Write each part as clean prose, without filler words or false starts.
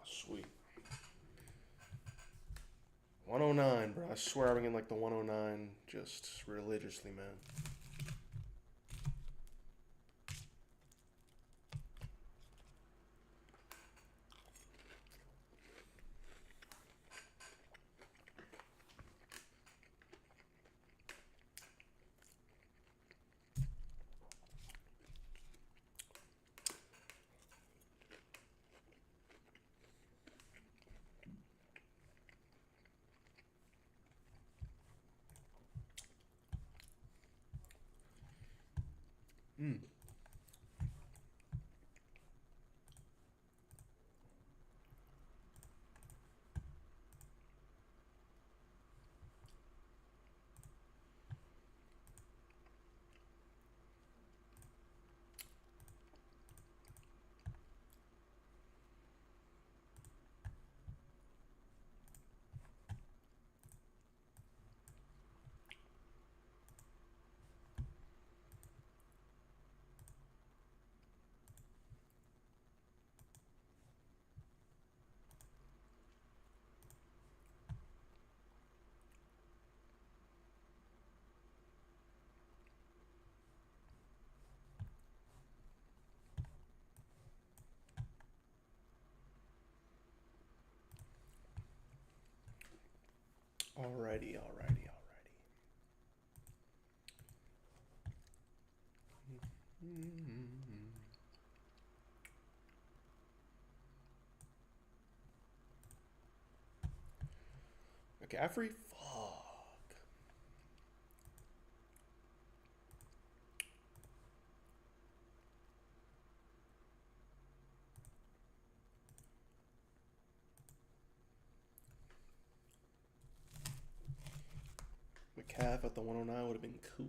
sweet. 109, bro. I swear I've been getting like the 109 just religiously, man. Mm. Alrighty, alrighty, alrighty. McCaffrey? Fuck. McCaff at the 109 would have been cool.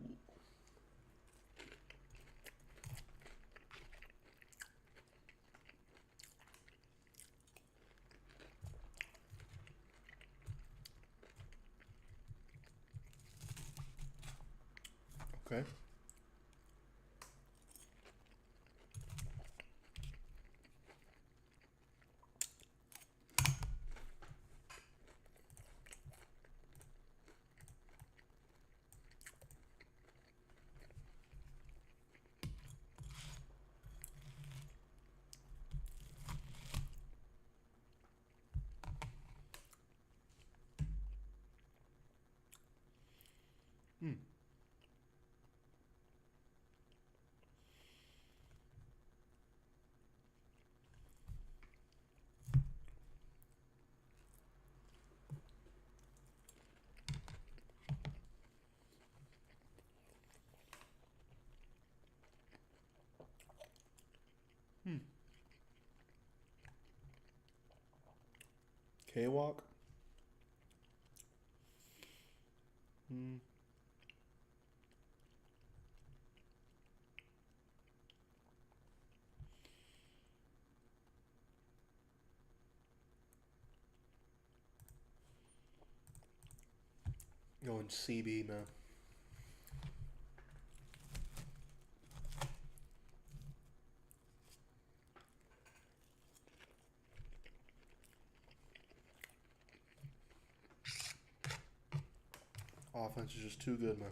Okay. Hmm. Hmm. K-Walk? Hmm. Going CB, man. Offense is just too good, man.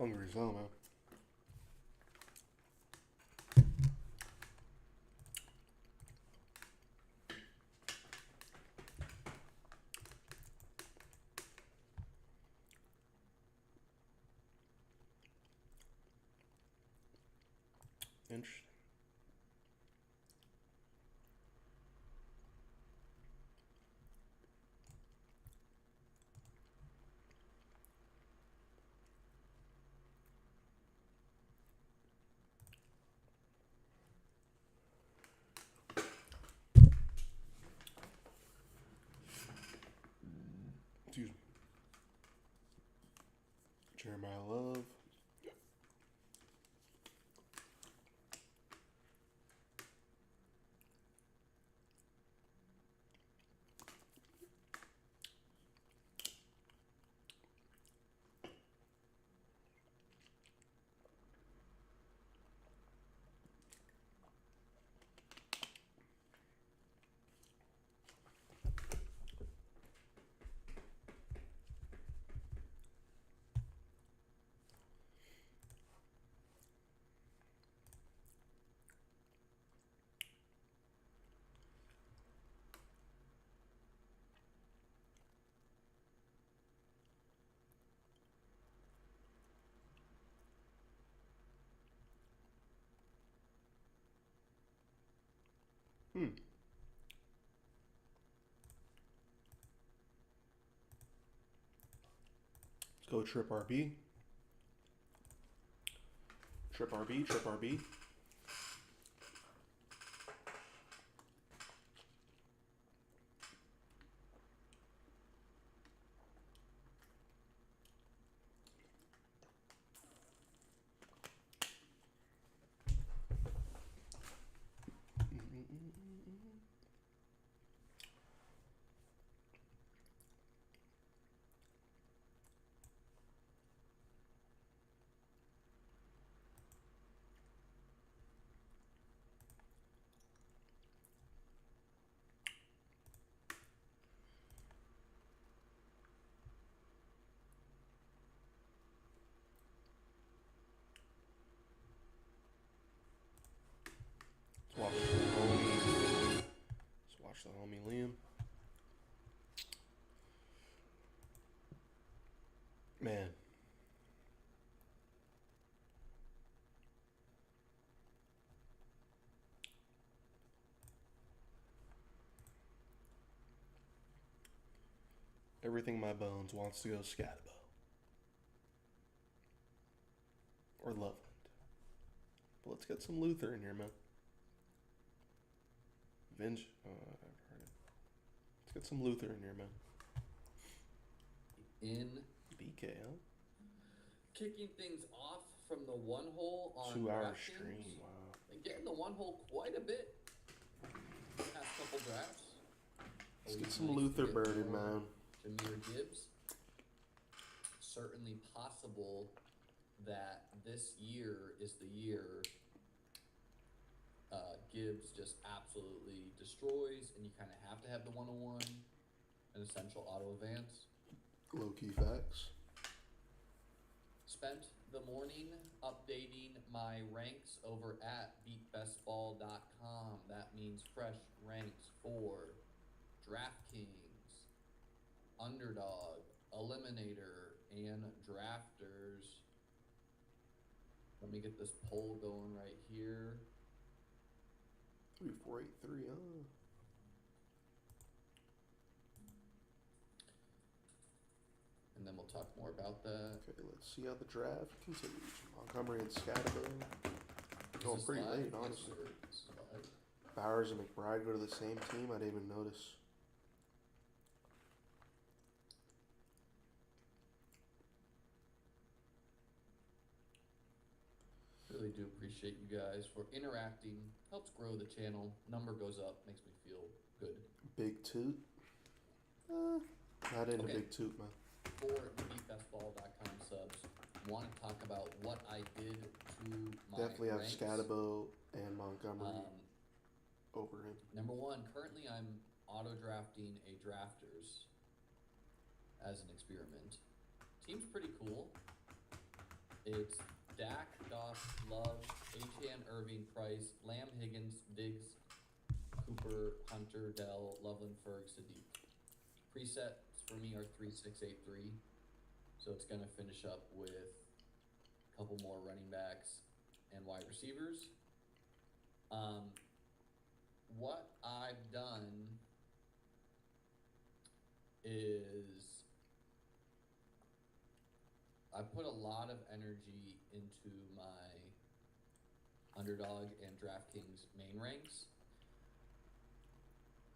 hungry as hell, man. Interesting. Excuse me. Jeremiah Love. Hmm. Let's go Trip RB. Trip RB, Trip RB. Let's watch the homie. Let's watch the homie Liam. Man. Everything in my bones wants to go Scatabo. Or Loveland. But let's get some Luther in here, man. Vinge. Oh, I've heard it. Let's get some Luther in here, man. In BK, huh? kicking things off from the one hole on 2 hour DraftKings. stream. Wow. They get in the one hole quite a bit. Past couple drafts. Let's Always get some nice to Luther get burning, more man. Jahmyr Gibbs. Certainly possible that this year is the year Gibbs just absolutely destroys, and you kind of have to have the 101, an essential auto advance. Low key facts. Spent the morning updating my ranks over at beatbestball.com. That means fresh ranks for DraftKings, Underdog, Eliminator, and Drafters. Let me get this poll going right here. 3483, huh? And then we'll talk more about that. Okay, let's see how the draft continues. Montgomery and Scatabo. Going Is this pretty live? late, Yes, honestly. sir. This is live. Bowers and McBride go to the same team. I didn't even notice. Really do appreciate you guys for interacting. Helps grow the channel. Number goes up. Makes me feel good. Big Toot. Not into Okay. Big Toot, man. For the beatbestball.com subs, want to talk about what I did to my Definitely have ranks. Scatabo and Montgomery Um, over him. Number one, currently I'm auto drafting a drafters as an experiment. Team's pretty cool. It's Dak, Goff, Love, Achane, Irving, Price, Lamb, Higgins, Diggs, Cooper, Hunter, Dell, Loveland, Ferg, Sadiq. Presets for me are 3-6-8-3. So it's going to finish up with a couple more running backs and wide receivers. What I've done is I put a lot of energy into my Underdog and DraftKings main ranks.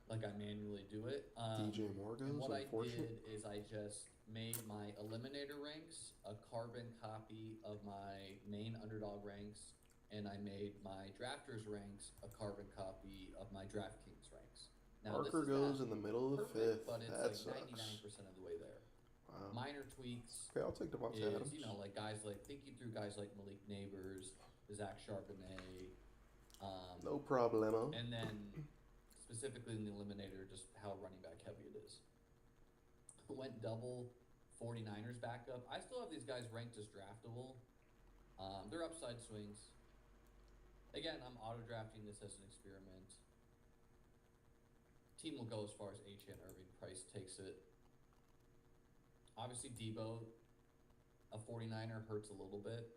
Like I manually do it. DJ Moore And goes, what I unfortunate. did is I just made my Eliminator ranks a carbon copy of my main Underdog ranks, and I made my Drafters ranks a carbon copy of my DraftKings ranks. Now Parker this is goes not in the middle of the perfect, fifth. but it's That like sucks. 99% of the way there. Wow. Minor tweaks Okay, I'll take Devontae is, Adams. you know, like guys like thinking through guys like Malik Neighbors, Zach Charbonnet, No problemo. and then specifically in the Eliminator, just how running back heavy it is. Went double 49ers backup. I still have these guys ranked as draftable. They're upside swings. Again, I'm auto drafting this as an experiment. Team will go as far as Achane, Irving, Price takes it. Obviously, Debo, a 49er, hurts a little bit.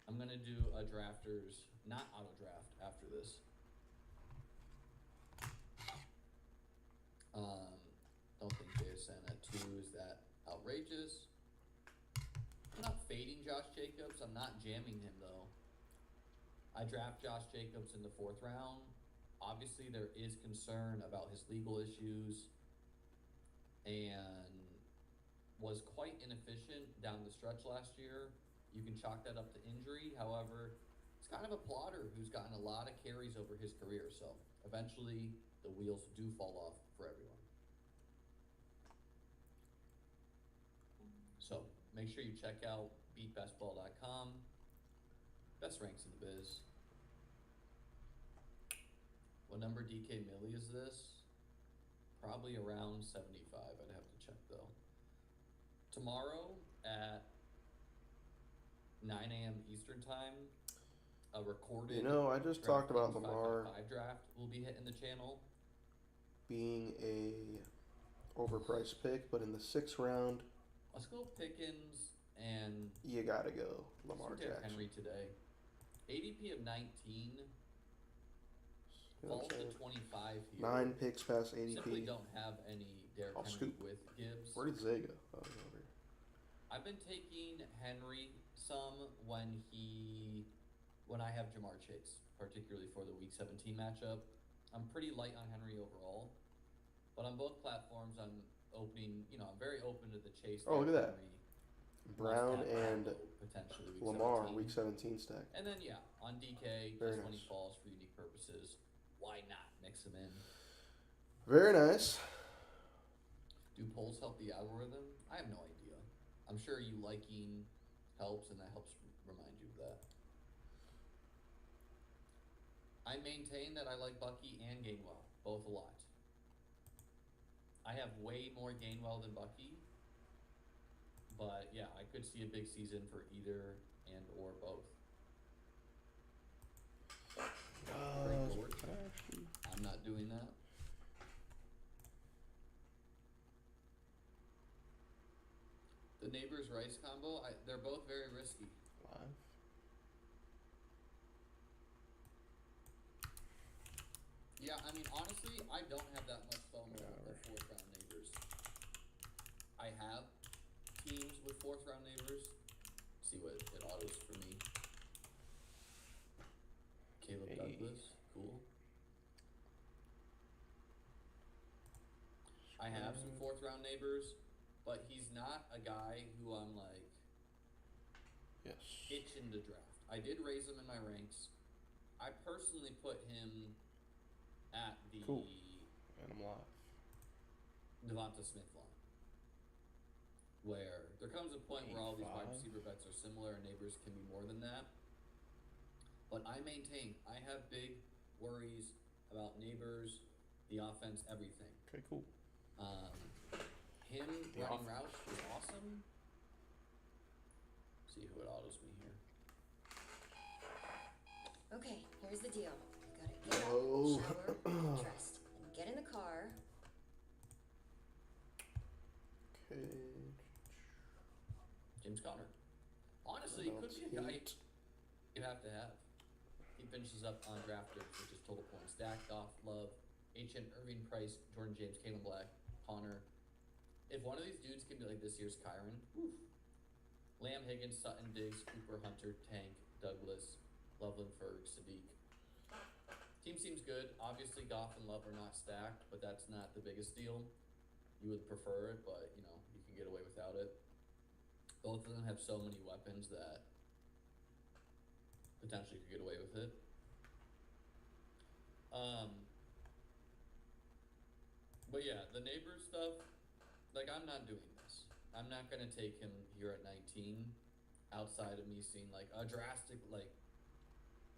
I'm going to do a drafters, not auto draft, after this. Don't think JSN at 2 is that outrageous. I'm not fading Josh Jacobs. I'm not jamming him, though. I draft Josh Jacobs in the 4th round. Obviously, there is concern about his legal issues and was quite inefficient down the stretch last year. You can chalk that up to injury. However, he's kind of a plotter who's gotten a lot of carries over his career. So eventually, the wheels do fall off for everyone. So make sure you check out beatbestball.com. Best ranks in the biz. What number DK Millie is this? Probably around 75. I'd have to check though. Tomorrow at 9 a.m. Eastern time, a recorded. You know, I just talked about DraftKings Lamar 5 draft will be hitting the channel. being a overpriced pick, but in the 6th round, Let's go Pickens and you gotta go Lamar let's do Derrick Jackson. Henry today. ADP of 19. You know what Falls I'm to saying? 25 here. 9 picks past Simply ADP. don't have any Derrick I'll Henry scoop. with Gibbs. Where did Zay go? Oh, he's over here. I've been taking Henry some when I have Jamar Chase, particularly for the Week 17 matchup. I'm pretty light on Henry overall, but on both platforms, I'm opening. You know, I'm very open to the Chase. Oh, look at that. Henry Brown must-have and combo, potentially week Lamar, 17. Week 17 stack. And then yeah, on DK, Very just when he nice. falls for unique purposes, why not mix him in? Very nice. Do polls help the algorithm? I have no idea. I'm sure you liking helps, and that helps remind you of that. I maintain that I like Bucky and Gainwell, both a lot. I have way more Gainwell than Bucky, but yeah, I could see a big season for either and or both. Frank Gore. I'm not doing that. The Neighbors Rice combo, they're both very risky. Live. Yeah, I mean, honestly, I don't have that much fun with Whatever. 4th round Neighbors. I have teams with 4th round Neighbors. Let's see what it autos for me. Caleb Hey. Douglas, cool. I have some 4th round Neighbors, but he's not a guy who I'm like Yes. itching to draft. I did raise him in my ranks. I personally put him at the Cool. And I'm live. Devonta Smith line, where there comes a point where all these wide 85. receiver bets are similar and Neighbors can be more than that. But I maintain I have big worries about Neighbors, the offense, everything. Okay, cool. Him The running offense. routes is awesome. See who it autos me here. Okay, here's the deal. You gotta get Oh. up, shower, get dressed, and get in the car. Okay. James Conner. Honestly, he could be a guy Eight. you have to have. He finishes up on DraftKings, which is total points stacked off Love, H.N. Irving, Price, Jordan James, Kalen Black, Connor. If one of these dudes can be like this year's Kyron, woof. Lamb, Higgins, Sutton, Diggs, Cooper, Hunter, Tank, Douglas, Loveland, Ferg, Sadiq. Team seems good. Obviously, Goff and Love are not stacked, but that's not the biggest deal. You would prefer it, but you know you can get away without it. Both of them have so many weapons that potentially could get away with it. But yeah, the neighbor stuff, like I'm not doing this. I'm not gonna take him here at 19, outside of me seeing like a drastic, like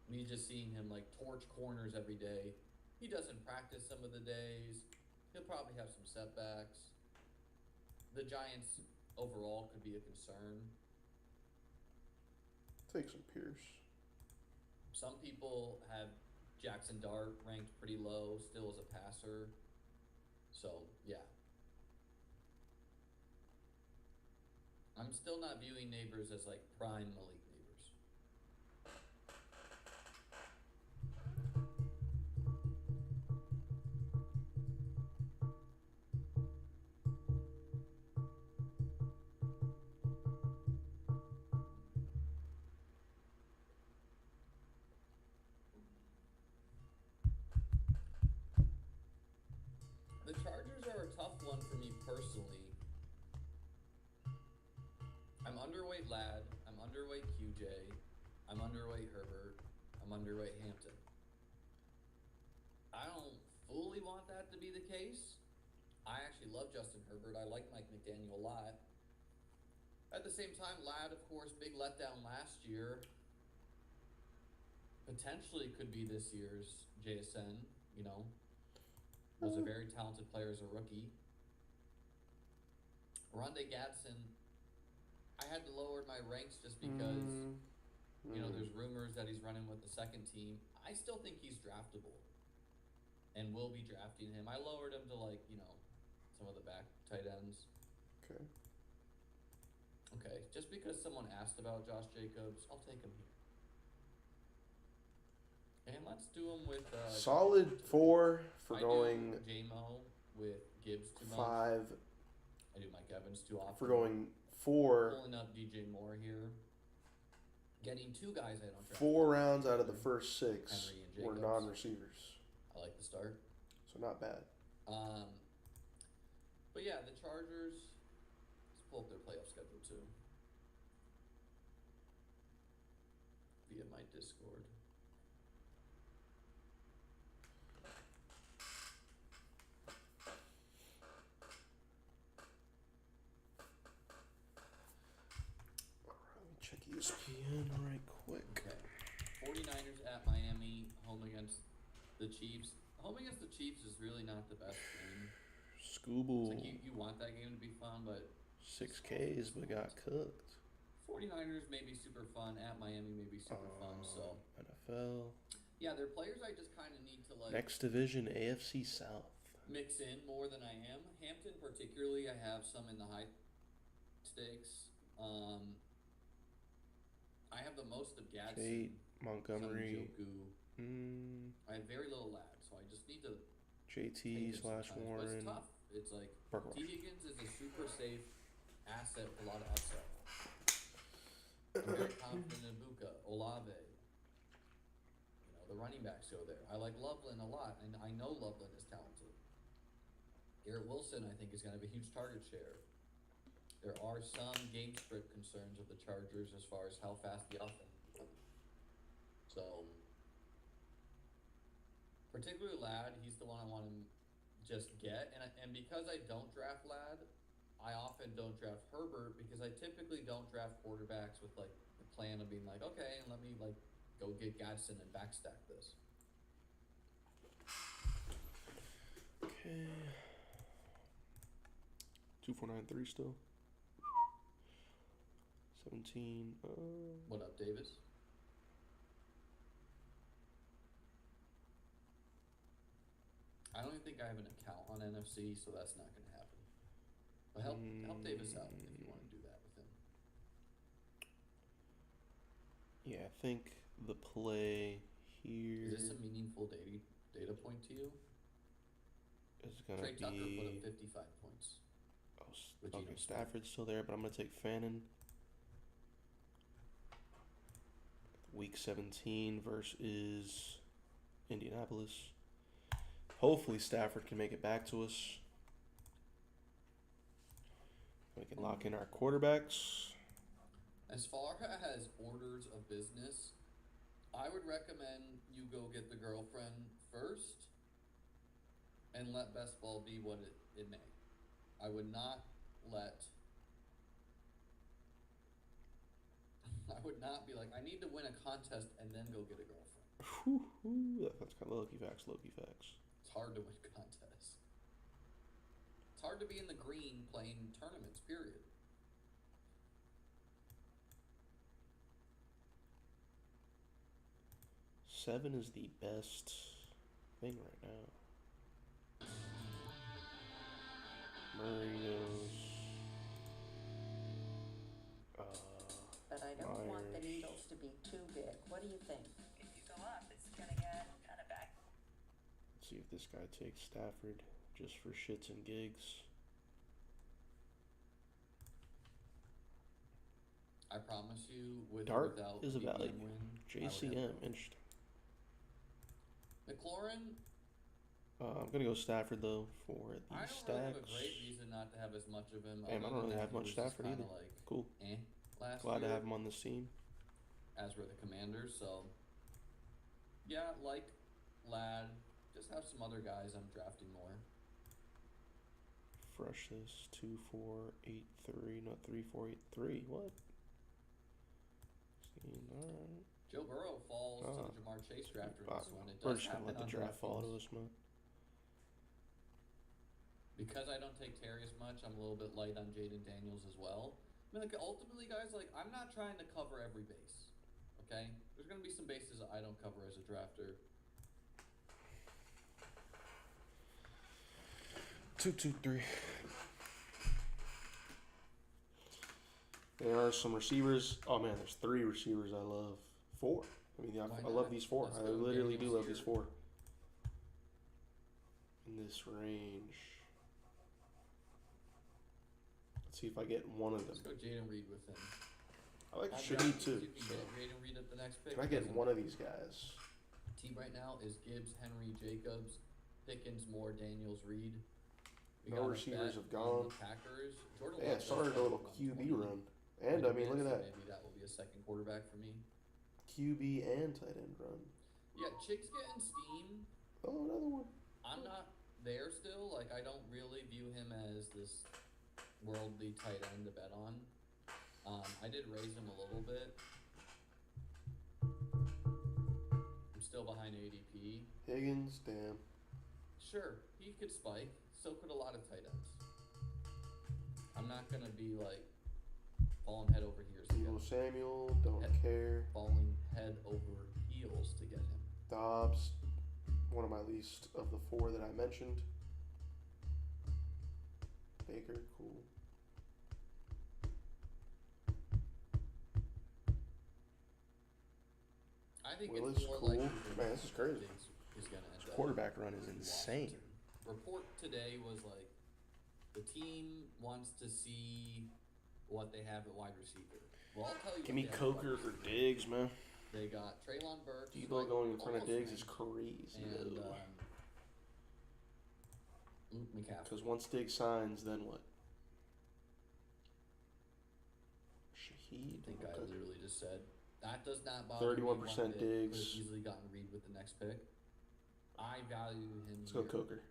me just seeing him like torch corners every day. He doesn't practice some of the days. He'll probably have some setbacks. The Giants overall could be a concern. Take some Pierce. Some people have Jackson Dart ranked pretty low still as a passer. So, yeah. I'm still not viewing Neighbors as like prime Malik Neighbors. The Chargers are a tough one for me personally. I'm underweight Ladd, I'm underweight QJ, I'm underweight Herbert, I'm underweight Hampton. I don't fully want that to be the case. I actually love Justin Herbert. I like Mike McDaniel a lot. At the same time, Ladd, of course, big letdown last year. Potentially could be this year's JSN, you know. Was a very talented player as a rookie. Rondé Gadsden, I had to lower my ranks just because, you know, there's rumors that he's running with the second team. I still think he's draftable and will be drafting him. I lowered him to, like, you know, some of the back tight ends. Okay. Okay, just because someone asked about Josh Jacobs, I'll take him here. And let's do him with Solid 4 for I going do J-Mo with Gibbs too much. 5 I do Mike Evans too often. for going 4. Pulling up DJ Moore here. Getting two guys I don't draft. 4 rounds out of the first 6 Henry and were Jacobs. non-receivers, I like the start. so not bad. But yeah, the Chargers. Let's pull up their playoff schedule too. Via my Discord. Let me check ESPN right quick. Okay. 49ers at Miami, home against the Chiefs. Home against the Chiefs is really not the best game. Scooble. It's like you want that game to be fun, but 6 Ks but got cooked. 49ers may be super fun, at Miami may be super fun, so. NFL. Yeah, they're players I just kind of need to like Next division, AFC South. mix in more than I am. Hampton particularly, I have some in the high stakes. I have the most of Gadsden. Kate, Montgomery. Some Njoku. I have very little Ladd, so I just need to JT take it slash sometimes. But Warren. it's tough. It's like Burkhardt. T. Higgins is a super safe asset with a lot of upside. I'm very confident in Ibuka, Olave. You know, the running backs go there. I like Loveland a lot, and I know Loveland is talented. Garrett Wilson, I think, is going to have a huge target share. There are some game script concerns of the Chargers as far as how fast the offense is. So, particularly Ladd, he's the one I want to just get. And because I don't draft Ladd, I often don't draft Herbert because I typically don't draft quarterbacks with like the plan of being like, okay, let me like go get Gadsden and backstack this. Okay. 2493 still. 17. What up, Davis? I don't even think I have an account on NFC, so that's not going to happen. But help Davis out if you want to do that with him. Yeah, I think the play here Is this a meaningful data point to you? is gonna Trey Tucker put up be. 55 points. Oh, with Geno okay, Smith. Stafford's still there, but I'm gonna take Fannin. Week 17 versus Indianapolis. Hopefully Stafford can make it back to us. We can lock in our quarterbacks. As far as orders of business, I would recommend you go get the girlfriend first and let best ball be what it may. I would not be like, I need to win a contest and then go get a girlfriend. That's kind of low-key facts. It's hard to win contests. It's hard to be in the green playing tournaments, period. Seven is the best thing right now. Murray goes. But I don't want the Myers. needles to be too big. What do you think? If you go up, it's gonna get kind of back. Let's see if this guy takes Stafford just for shits and gigs. I promise you, with Dart or without is a BBM value. win, I would have JCM, both. interesting. McLaurin, I'm gonna go Stafford though for the I don't stacks. really have a great reason not to have as much of him. Damn, I other don't really than have he much was just Stafford kinda either. Like, Cool. last Glad year, to have him on this team. as were the Commanders. So, yeah, like Ladd, just have some other guys I'm drafting more. Fresh this 2 4 8 3, not 3 4 8 3. What? Alright. Joe Burrow falls to Ah. the Jamar Chase draft in this one. It We're does just gonna happen let the on draft fall to DraftKings. us, man. Because I don't take Terry as much, I'm a little bit light on Jaden Daniels as well. I mean, like, ultimately, guys, like, I'm not trying to cover every base, okay? There's going to be some bases that I don't cover as a drafter. 2 2 3. There are some receivers. Oh man, there's 3 receivers I love. 4. I mean, Why I love not? these 4. Let's I go. literally do Daniels love these here. 4. In this range. Let's see if I get one of them. Let's go Jaden Reed with him. I like On Shaheed DraftKings, too. You can So. get Jaden Reed at the next pick. Can I get Doesn't- one of these guys? Team right now is Gibbs, Henry, Jacobs, Pickens, Moore, Daniels, Reed. We No got a receivers bet have on gone. the Packers. Jordan Yeah, Love it does started have a little 120. QB run. And I mean, look at that. Maybe that will be a second quarterback for me. QB and tight end run. Yeah, Chick's getting steam. Oh, another one. I'm not there still. Like, I don't really view him as this worldly tight end to bet on. I did raise him a little bit. I'm still behind ADP. Higgins, damn. Sure, he could spike. So could a lot of tight ends. I'm not gonna be like falling head over heels to get Debo him. Samuel, don't Head- care. Falling head over heels to get him. Dobbs, one of my least of the 4 that I mentioned. Baker, cool. I think Willis, it's more cool. likely Man, this is crazy. Diggs is gonna end This up quarterback run is in insane. Washington. Report today was like the team wants to see what they have at wide receiver. Well, I'll tell you. Give what me they have at wide Coker or receiver. Diggs, man. They got Traylon Burks. Debo right- going in front of almost Diggs is ranked, crazy, and though. Luke McCaffrey. Because once Diggs signs, then what? Shaheed. I think I Okay. literally just said that does not bother me. 31% one bit. Could have Diggs. easily gotten Reed with the next pick. I value him. Let's go here. Coker.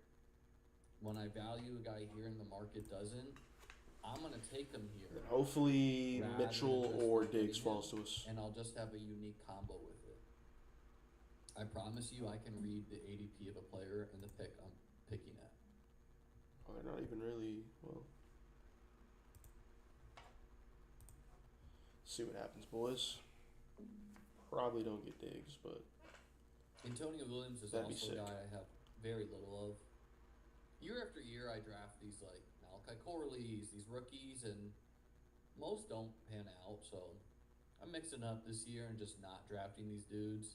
When I value a guy here and the market doesn't, I'm gonna take him here. And hopefully Rather Mitchell than just or getting Diggs him, falls to us. And I'll just have a unique combo with it. I promise you, I can read the ADP of a player and the pick I'm picking at. Oh, they're not even really, well. See what happens, boys. Probably don't get Diggs, but Antonio Williams is That'd be also a sick. guy I have very little of. Year after year, I draft these like Malachi Corley's, these rookies, and most don't pan out. So I'm mixing up this year and just not drafting these dudes.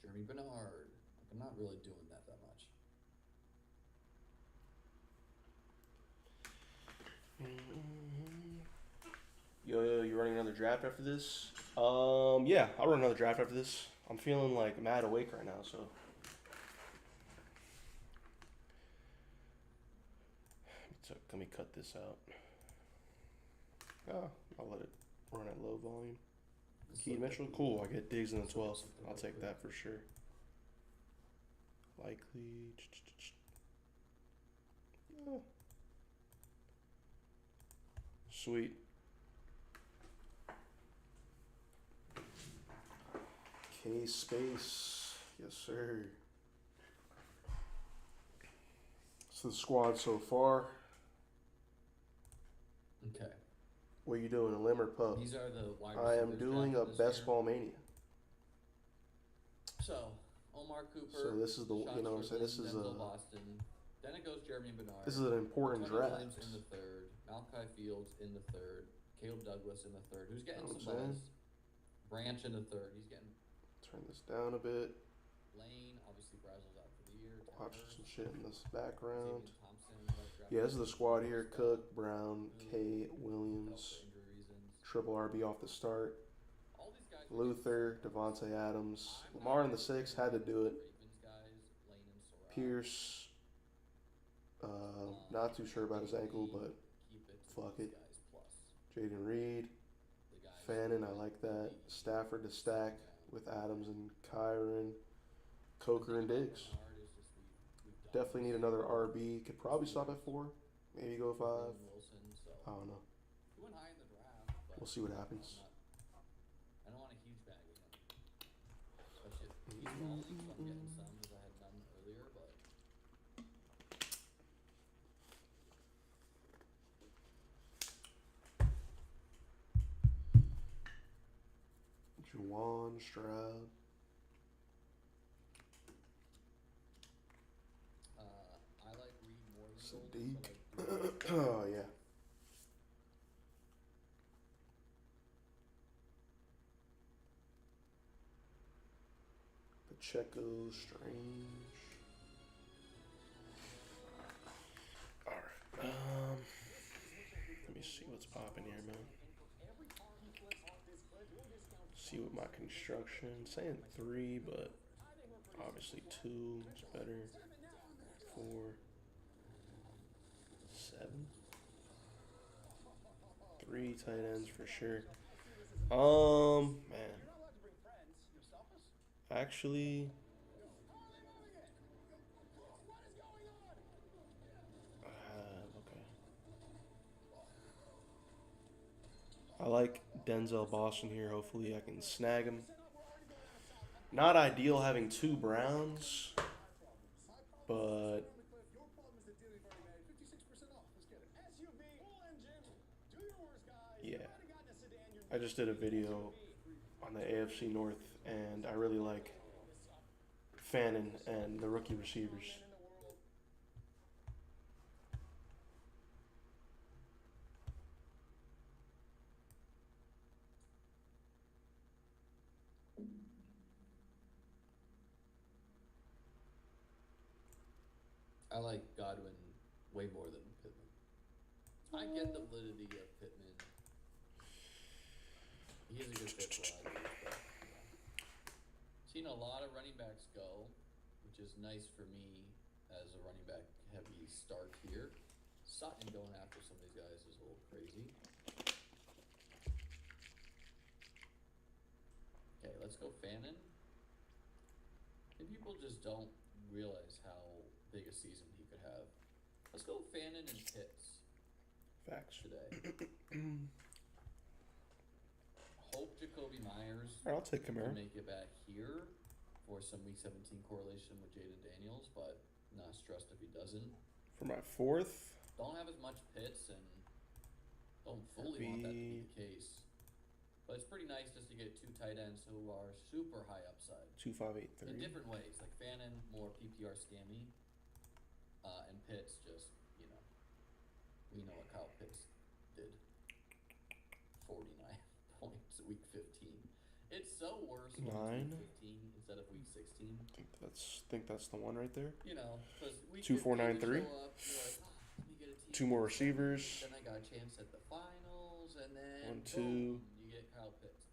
Jeremy Bernard. Like, I'm not really doing that much. Yo, you running another draft after this? Yeah, I'll run another draft after this. I'm feeling like mad awake right now, so. Let me cut this out. Oh, I'll let it run at low volume. Let's Keaton look at Mitchell, the- cool. I get Diggs in the let's look at 12th. something I'll real take quick. that for sure. Likely. Oh. Sweet. K Space. Yes, sir. So the squad so far. Okay. What are you doing, a limb or pub? These are the wide I am receivers doing a drafted this best year. ball mania. So, Omar Cooper. So this is the- Sean you know what I'm saying, this Strickland, is Denzel a- Boston. Then it goes Jeremy Bernard. This is an important Antonio draft. Williams in the third. Malachi Fields in the third. Caleb Douglas in the third. Who's getting Know what some I'm saying? buzz? Branch in the third. He's getting Turn this down a bit. Lane. Obviously, Brazel's out for the year. Watch Turner, some shit in this background. Xavier Thompson, who I drafted Yeah, this is the squad here. first Cook, Brown, round. K, Felt Williams, for injury reasons. triple RB off the start. All these guys are Luther, getting Devontae Adams, I'm Lamar in not the 6 really had to do it. Ravens guys, Lane and Sorrell. Pierce, not too sure about his ankle, but Keep it to fuck these it. guys plus Jaden Reed, the guys Fannin, I who like that. lead Stafford to the stack second round. with Adams and Kyron, Coker and Diggs. Bernard is just we've done Definitely need this. another RB. Could probably stop at 4, maybe go 5. Jalen Wilson, so I don't know. he went high in the draft, but We'll see what happens. I don't want a huge bag with him. Especially if he's rolling, so I'm getting some as I had none earlier, but Juwan Stroud. I like Reed more than Sadiq. Golden, but I do Oh, yeah. Pacheco, Strange. Alright. Let me see what's popping here, man. See what my construction. Saying 3, but obviously 2 is better. 4, 7. 3 tight ends for sure. Man. Actually, okay. I like Denzel Boston here. Hopefully, I can snag him. Not ideal having 2 Browns, but yeah. I just did a video on the AFC North, and I really like Fannin and the rookie receivers. I like Godwin way more than Pittman. I get the validity of Pittman. He is a good fit for a lot of these, but seen a lot of running backs go, which is nice for me as a running back heavy start here. Sutton going after some of these guys is a little crazy. Okay, let's go Fannin. And people just don't realize how big a season he could have. Let's go Fannin and Pitts Facts. today. Hope Jacoby Myers Alright, I'll take can Kamara. make it back here for some week 17 correlation with Jaden Daniels, but not stressed if he doesn't. For my 4th, Don't have as much Pitts and don't fully want that to be the case. But it's pretty nice just to get two tight ends who are super high upside 2583. in different ways. Like Fannin, more PPR scammy, and Pitts just, we know what Kyle Pitts did. 49 points week 15. It's so worse when it's 9. week 15 instead of week 16. Think that's the one right there. Because we 2493. show up, you're like, let me get a team. Two more receivers. Then I got a chance at the finals, and then 1, 2. boom, you get Kyle Pitts.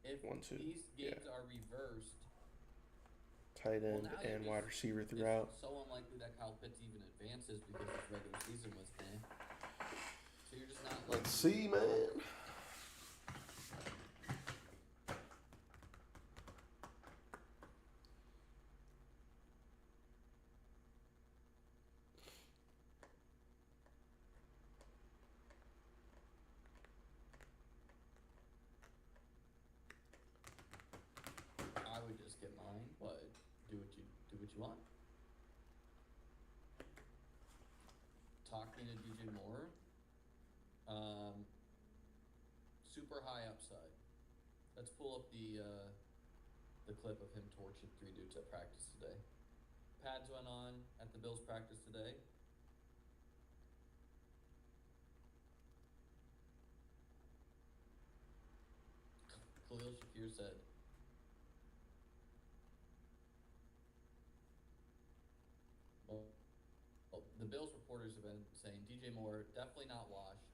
If 1, 2. these games are reversed, Tight end now and you're wide just- receiver throughout. It's so unlikely that Kyle Pitts even advances because his regular season was So you're just not. Let's see, man. I would just get mine, but do what you want. Talking to DJ Moore, super high upside. Let's pull up the clip of him torching 3 dudes at practice today. Pads went on at the Bills practice today. Khalil Shakir said, the Bills reporters have been saying DJ Moore definitely not washed.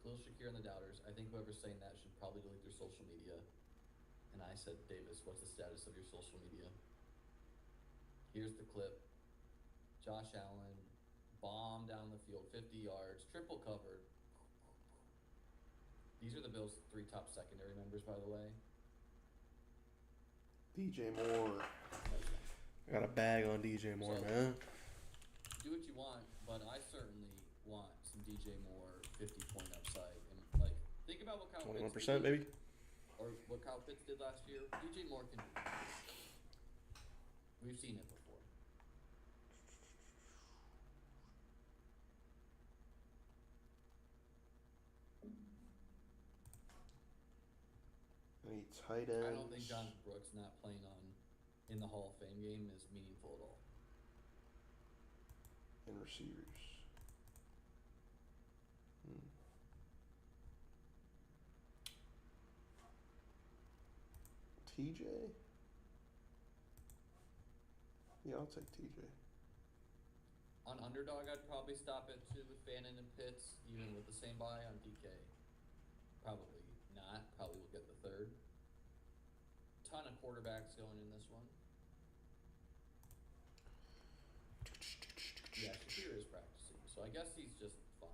Khalil Shakir and the doubters. I think whoever's saying that should probably delete their social media. And I said, Davis, what's the status of your social media? Here's the clip. Josh Allen, bomb down the field, 50 yards, triple covered. These are the Bills' 3 top secondary members, by the way. DJ Moore. I got a bag on DJ Moore, So, man. Do what you want, but I certainly want some DJ Moore 50-point upside. And, think about what Kyle Pitts 21%, did, baby. or what Kyle Pitts did last year. DJ Moore can do that. We've seen it before. Any tight ends? I don't think Jonathan Brooks not playing in the Hall of Fame game is meaningful at all. And receivers. TJ? Yeah, I'll take TJ. On underdog, I'd probably stop at 2 with Fannin and Pitts, even with the same buy. On DK, probably not. Probably will get the 3rd. Ton of quarterbacks going in this one. Yeah, Shakir is practicing, so I guess he's just fine.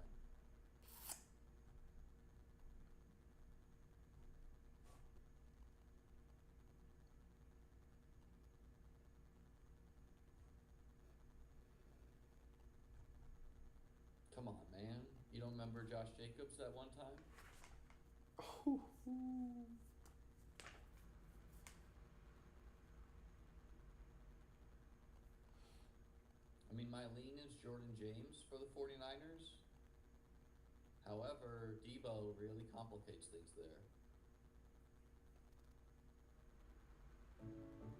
Come on, man. You don't remember Josh Jacobs that one time? I mean, my lean is Jordan James for the 49ers. However, Debo really complicates things there.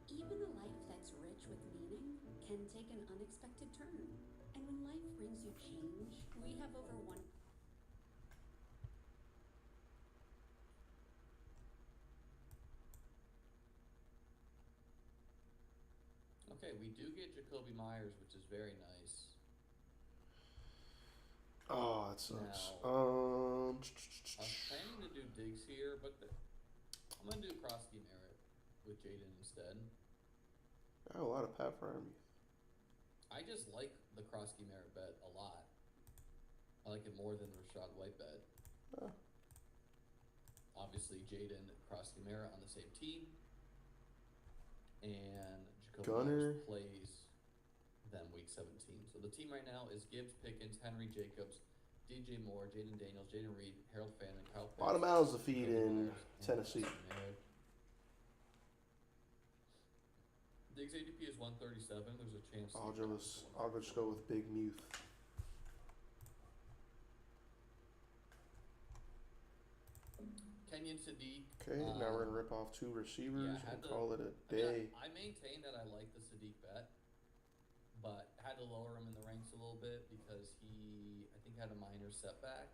Even a life that's rich with meaning can take an unexpected turn. And when life brings you change, we have over one. Okay, we do get Jacoby Myers, which is very nice. Oh, that sucks. Now, I was planning to do Diggs here, but I'm going to do Krosky Merritt with Jaden instead. I have a lot of Pat Fryermuth. I just like the Krosky Merritt bet a lot. I like it more than the Rashad White bet. Oh. Obviously, Jaden and Krosky Merritt on the same team. And Jacoby Gunner. Myers plays them week 17. So the team right now is Gibbs, Pickens, Henry Jacobs, DJ Moore, Jaden Daniels, Jaden Reed, Harold Fannin, Kyle Pitts. A lot of mouths to feed Jacoby in Myers, and Tennessee. Krosky Merritt. Diggs ADP is 137. There's a chance. I'll just go with Big Muth. Kenyon Sadiq. Okay, now we're gonna rip off 2 receivers had and to- call it a I mean, day. I maintain that I like the Sadiq bet, but had to lower him in the ranks a little bit because he, I think, had a minor setback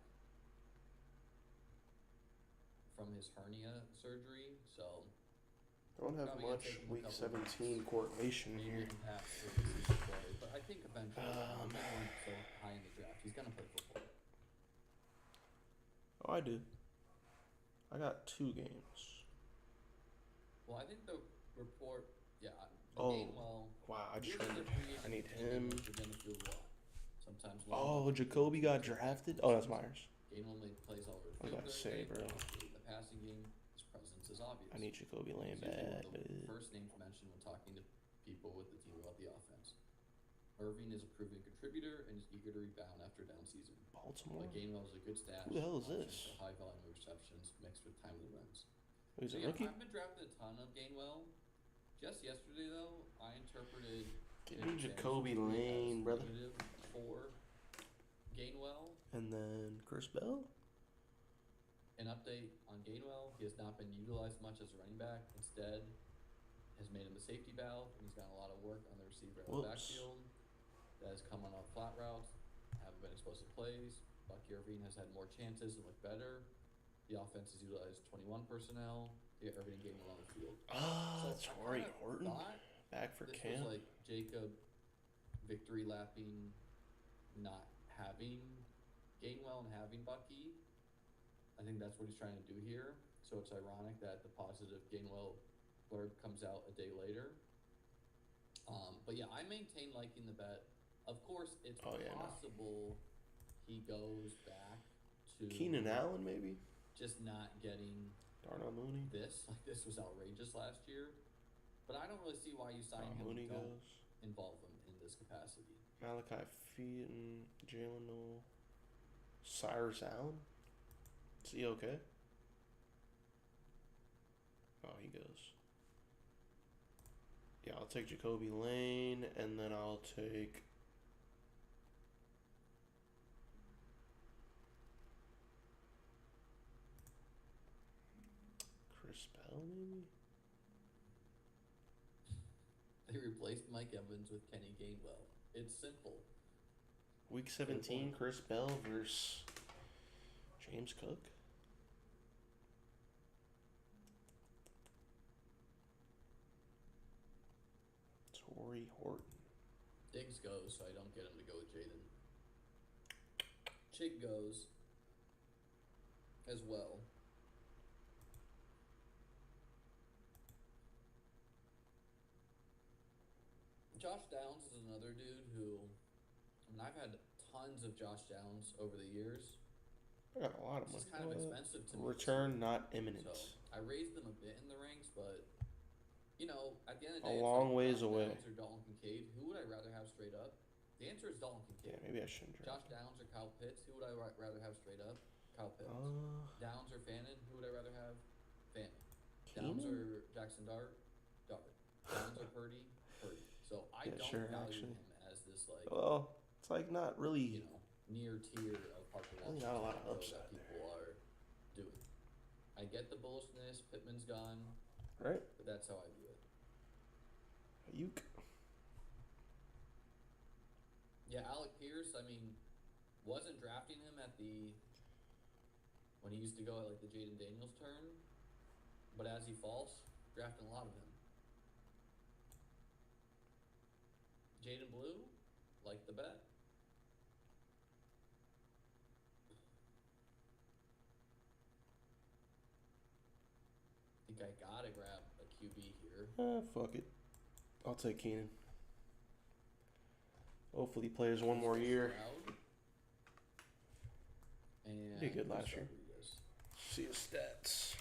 from his hernia surgery. So Don't have probably gonna much take him a week couple 17 weeks. coordination maybe here. impact for the season play, but I think eventually he's going so high in the draft, he's gonna play football. Oh, I do. I got 2 games. Well, I think the report, the Oh, Gainwell. wow, I just You're gonna remembered. free I agent need Gainwell, him. You're gonna feel a lot. Sometimes. Oh, Jacoby got drafted? Oh, that's Myers. Gainwell made plays all over the I field. gotta say, bro. In the passing game, his presence is obvious. I need Jacoby Lane He's usually bad. one of the first names mentioned when talking to people with the team about the offense. Irving is a proven contributor and is eager to rebound after a down season. Baltimore? But Gainwell is a good stash. Who the hell is option this? for high volume receptions mixed with timely runs. Oh, he's So a yeah, rookie? I've been drafting a ton of Gainwell. Just yesterday though, I interpreted Give Nick me Samuel's Jacoby tweet as Lane, brother. negative for Gainwell. And then Chris Bell? An update on Gainwell: he has not been utilized much as a running back. Instead, has made him a safety valve, and he's gotten a lot of work on the receiver out of the Whoops. backfield. That has come on flat routes, haven't been explosive plays. Bucky Irving has had more chances and looked better. The offense has utilized 21 personnel to get Irving and Gainwell on the field. Ah, So that's I Torrey kinda Horton. thought Back for this camp. was like Jacob victory lapping, not having Gainwell and having Bucky. I think that's what he's trying to do here. So it's ironic that the positive Gainwell blurb comes out a day later. But yeah, I maintain liking the bet. Of course, it's Oh, yeah, no. possible he goes back to Keenan Allen, maybe? just not getting Darnell Mooney? this. Like, this was outrageous last year. But I don't really see why you sign him Mooney and don't goes. involve him in this capacity. Malachi Featon, Jalen Noel, Cyrus Allen. Is he okay? Oh, he goes. Yeah, I'll take Jacoby Lane, and then I'll take. Chris Bell, maybe? They replaced Mike Evans with Kenny Gainwell. It's simple. Week 17, Chris Bell versus James Cook. Torrey Horton. Diggs goes, so I don't get him to go with Jaden. Chick goes as well. Josh Downs is another dude who, I mean, I've had tons of Josh Downs over the years. I got a lot of This is money. kind of expensive to me. Return not imminent. So I raised them a bit in the ranks, but you know, at the end of the A day, long it's ways like Josh away. Downs or Dalton Kincaid. Who would I rather have straight up? The answer is Dalton Yeah, Kincaid. maybe I shouldn't draft. Josh Downs or Kyle Pitts. Who would I rather have straight up? Kyle Pitts. Downs or Fannin. Who would I rather have? Fannin. Downs Keenan? or Jackson Dart. Downs or Purdy. So I Yeah, don't sure, value actually. him as this like Well, it's like not really. you know near tier of Parker Really Washington not a lot of that upside people are doing. I get the bullishness. Pittman's gone, Right? but that's how I view it. Ayuk. Yeah, Alec Pierce, I mean, wasn't drafting him at the when he used to go at like the Jaden Daniels turn, but as he falls, drafting a lot of him. Jaden Blue, like the bet. I think I gotta grab a QB here. Fuck it. I'll take Keenan. Hopefully he plays one more year. Stroud. And Did good last Chris year. Rodriguez. See his stats.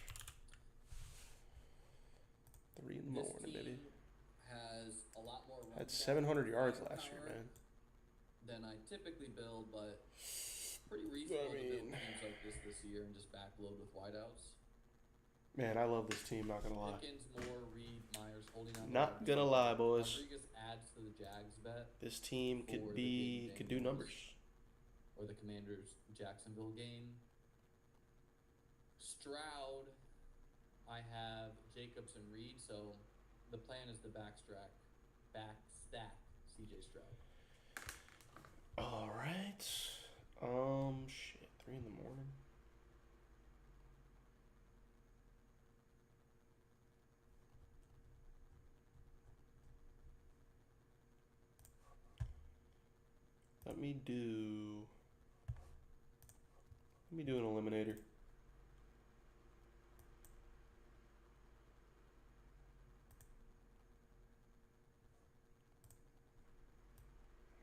3 in the This morning, team baby. has a lot more run Had down 700 yards firepower last year, man. than I typically build, but pretty reasonable to build mean- teams like this year and just backload with wideouts. Man, I love this team, not gonna lie. Pickens, Moore, Reed, Myers holding on. to Not Rodgers. gonna lie, boys. Rodriguez adds to the Jags bet This team For could the could do Bengals. numbers. or the Commanders Jacksonville game. Stroud, I have Jacobs and Reed, so the plan is to backstack CJ Stroud. All right. Shit. 3 in the morning. Let me do an eliminator.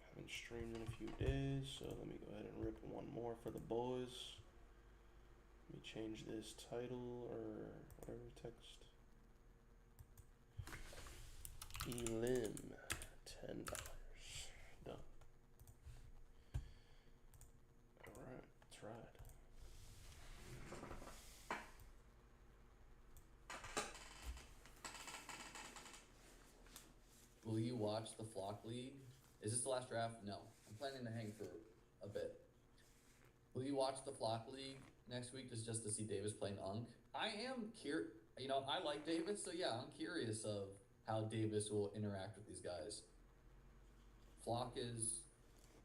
Haven't streamed in a few days, so let me go ahead and rip one more for the boys. Let me change this title or whatever text. Elim, $10. Done. Alright, tried. Will you watch the Flock League? Is this the last draft? No. I'm planning to hang for a bit. Will you watch the Flock League next week just to see Davis playing Unk? I am curious. You know, I like Davis, so yeah, I'm curious of how Davis will interact with these guys. Flock is,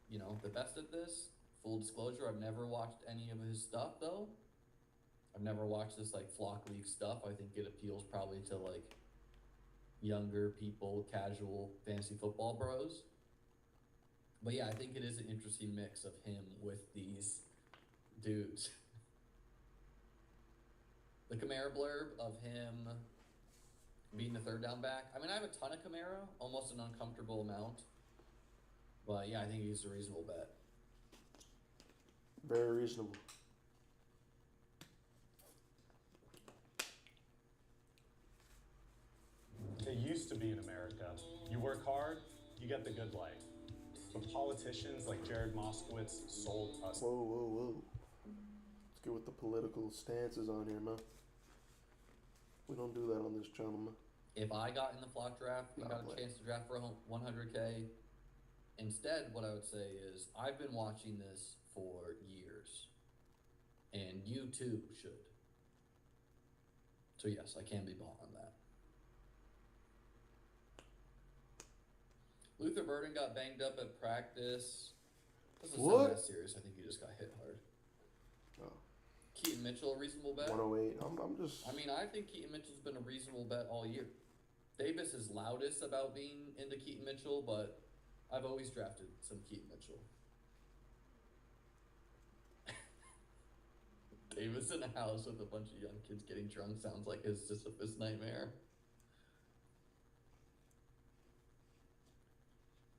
you know, the best at this. Full disclosure, I've never watched any of his stuff, though. I've never watched this, like, Flock League stuff. I think it appeals probably to, like, younger people, casual fantasy football bros. But yeah, I think it is an interesting mix of him with these dudes. The Kamara blurb of him being the third down back. I mean, I have a ton of Kamara, almost an uncomfortable amount. But yeah, I think he's a reasonable bet. Very reasonable. It used to be in America. You work hard, you get the good life. But politicians like Jared Moskowitz sold us. Whoa, whoa, whoa. Let's get with the political stances on here, man. We don't do that on this channel, man. If I got in the Flock draft and got a chance to draft for 100K, instead, what I would say is I've been watching this for years, and you too should. So yes, I can be bought on that. Luther Burden got banged up at practice. This is not that serious. I think he just got hit hard. Oh. Keaton Mitchell, a reasonable bet? 108. I'm just... I mean, I think Keaton Mitchell's been a reasonable bet all year. Davis is loudest about being into Keaton Mitchell, but I've always drafted some Keaton Mitchell. Davis in a house with a bunch of young kids getting drunk sounds like his Sisyphus nightmare.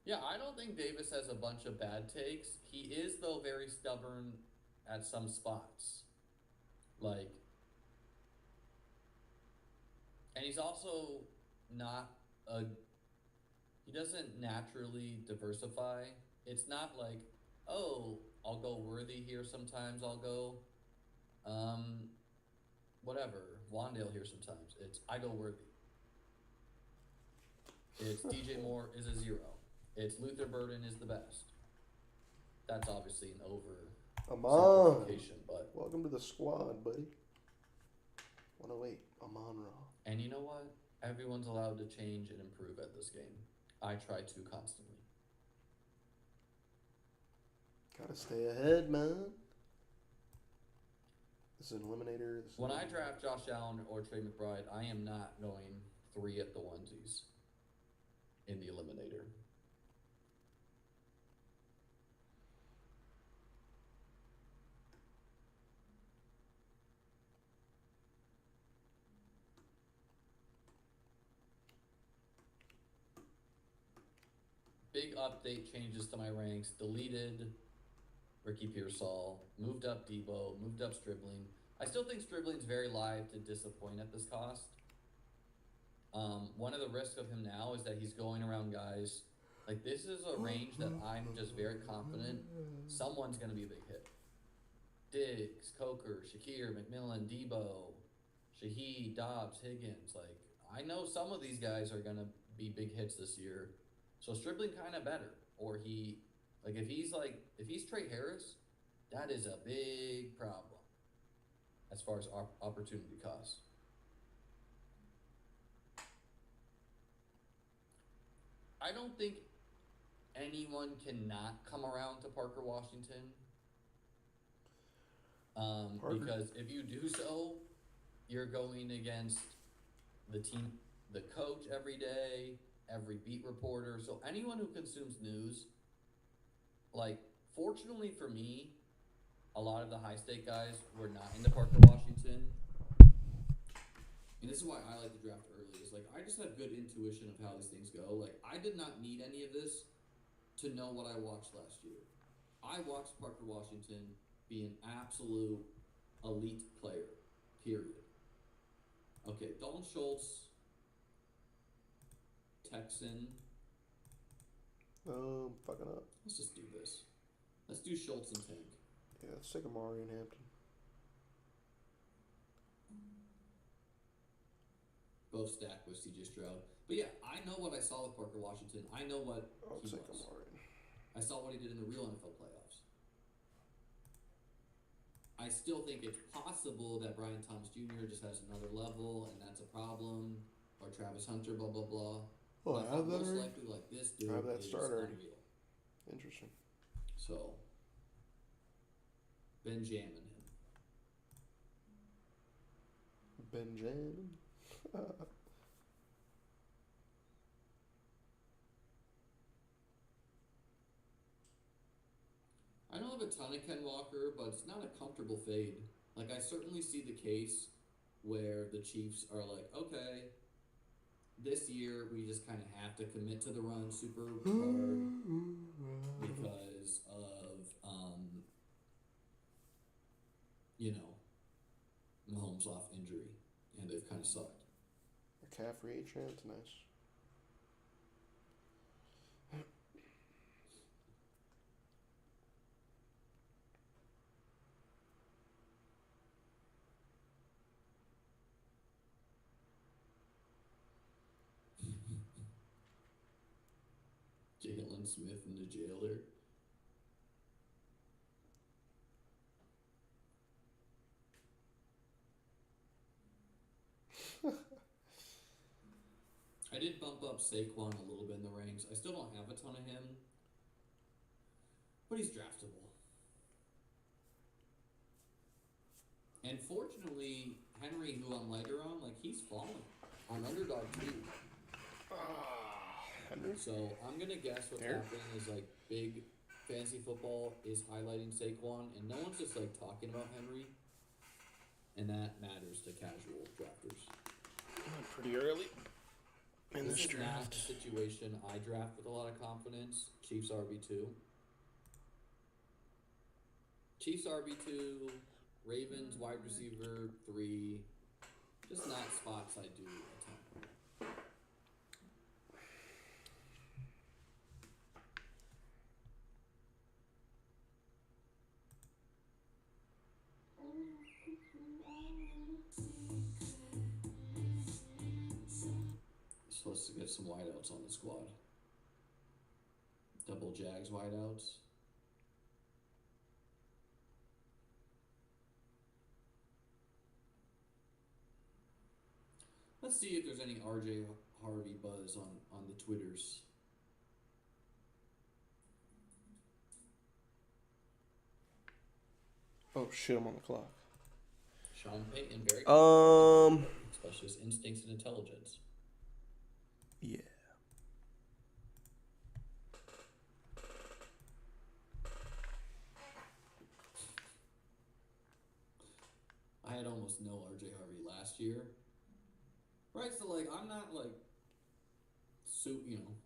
Yeah, I don't think Davis has a bunch of bad takes. He is, though, very stubborn at some spots. Like, and he's also not he doesn't naturally diversify. It's not like, oh, I'll go Worthy here sometimes, I'll go, whatever, Wandale here sometimes. It's, I go Worthy. It's DJ Moore is a 0. It's Luther Burden is the best. That's obviously an Amon. but Welcome to the squad, buddy. 108. Amon Ra. And you know what? Everyone's allowed to change and improve at this game. I try to constantly. Gotta stay ahead, man. This is an eliminator. When I draft Josh Allen or Trey McBride, I am not going 3 at the onesies in the eliminator. Big update changes to my ranks. Deleted Ricky Pearsall, moved up Debo, moved up Stribling. I still think Stribling's very live to disappoint at this cost. One of the risks of him now is that he's going around guys. Like, this is a range that I'm just very confident someone's going to be a big hit. Diggs, Coker, Shakir, McMillan, Debo, Shaheed, Dobbs, Higgins. Like, I know some of these guys are going to be big hits this year. So Stribling kind of better. Or if he's Trey Harris, that is a big problem. as far as opportunity cost. I don't think anyone cannot come around to Parker Washington. Parker. Because if you do so, you're going against the team, the coach every day, every beat reporter. So anyone who consumes news, like, fortunately for me, a lot of the high stake guys were not into Parker Washington. And this is why I like to draft early. Is like I just have good intuition of how these things go. Like I did not need any of this to know what I watched last year. I watched Parker Washington be an absolute elite player. Period. Okay, Dalton Schultz, Texan. Fucking up. Let's just do this. Let's do Schultz and Tank. Yeah, let's take Amari and Hampton. Both stacked with CJ Stroud. But yeah, I know what I saw with Parker Washington. I know what I'll he take was. Amari. I saw what he did in the real NFL playoffs. I still think it's possible that Brian Thomas Jr. just has another level, and that's a problem. Or Travis Hunter, blah blah blah. Oh, But I have that most already? likely, like this dude I have that is start already. unreal. Interesting. So, been jamming him. Benjamin. I don't have a ton of Ken Walker, but it's not a comfortable fade. Like, I certainly see the case where the Chiefs are like, okay, this year we just kind of have to commit to the run super hard because of, Mahomes off injury, and they've kind of sucked. McCaffrey, Trent's nice. Jalen Smith and the jailer. I did bump up Saquon a little bit in the ranks. I still don't have a ton of him, but he's draftable. And fortunately, Henry, who I'm lighter on, like he's falling on underdog too. Henry? So I'm gonna guess what's There. happening is like big fantasy football is highlighting Saquon, and no one's just like talking about Henry, and that matters to casual drafters. Pretty early in This this is not draft. a situation I draft with a lot of confidence. Chiefs RB2. Chiefs RB2, Ravens wide receiver 3. Just not spots I do a ton. Supposed to get some wideouts on the squad. Double Jags wideouts. Let's see if there's any RJ Harvey buzz on the Twitters. Oh shit, I'm on the clock. Sean Payton, very especially his instincts and intelligence. Yeah. I had almost no RJ Harvey last year. Right, so like I'm not like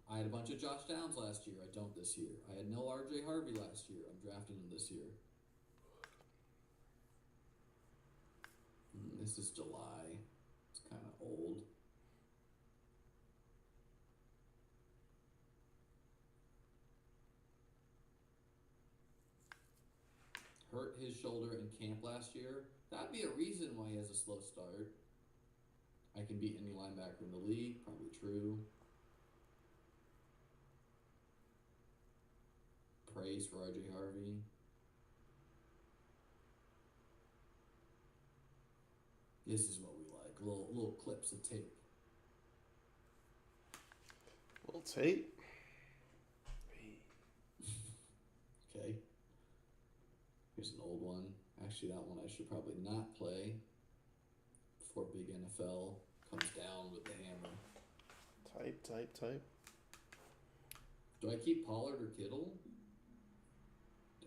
I had a bunch of Josh Downs last year. I don't this year. I had no RJ Harvey last year. I'm drafting him this year. This is July. It's kind of old. Hurt his shoulder in camp last year. That'd be a reason why he has a slow start. I can beat any linebacker in the league. Probably true. Praise for RJ Harvey. This is what we like. Little clips of tape. Little tape. Okay. Here's an old one. Actually, that one I should probably not play before Big NFL comes down with the hammer. Type. Do I keep Pollard or Kittle?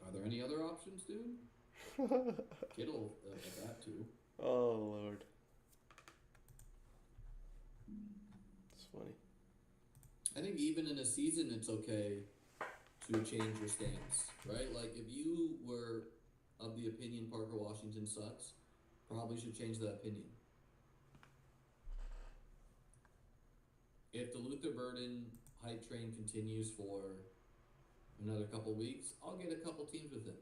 Are there any other options, dude? Kittle, that too. Oh, Lord. It's funny. I think even in a season, it's okay to change your stance, right? Like, if you were of the opinion Parker Washington sucks, probably should change that opinion. If the Luther Burden hype train continues for another couple weeks, I'll get a couple teams with him.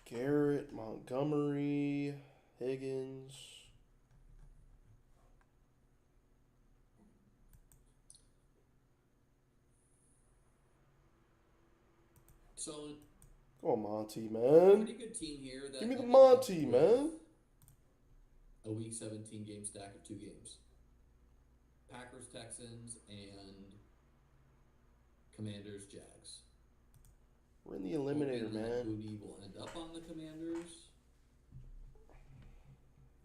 Garrett, Montgomery, Higgins. So, Come on, Monty, man. pretty good team here. That Give me the ended Monty, up man. with a week 17 game stack of 2 games. Packers, Texans, and Commanders, Jags. We're in the eliminator, Hoping that man. Booty will end up on the Commanders.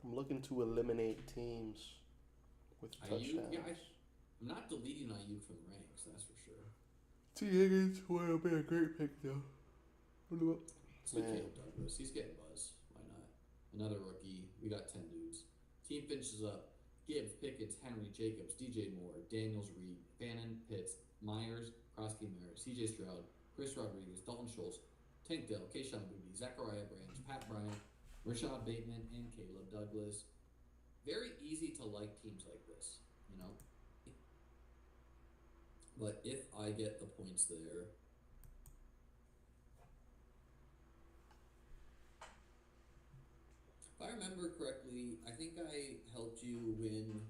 I'm looking to eliminate teams with Ayuk, touchdowns. yeah, I'm not deleting Ayuk from the ranks, that's for sure. T. Higgins would be a great pick, though. So Man. Caleb Douglas, he's getting buzz. Why not? Another rookie. We got 10 dudes. Team finishes up. Gibbs, Pickens, Henry, Jacobs, DJ Moore, Daniels, Reed, Fannin, Pitts, Myers, Krosky Merritt, CJ Stroud, Chris Rodriguez, Dalton Schultz, Tank Dell, Kayshawn Booty, Zachariah Branch, Pat Bryant, Rashad Bateman, and Caleb Douglas. Very easy to like teams like this, you know? But if I get the points there, if I remember correctly, I think I helped you win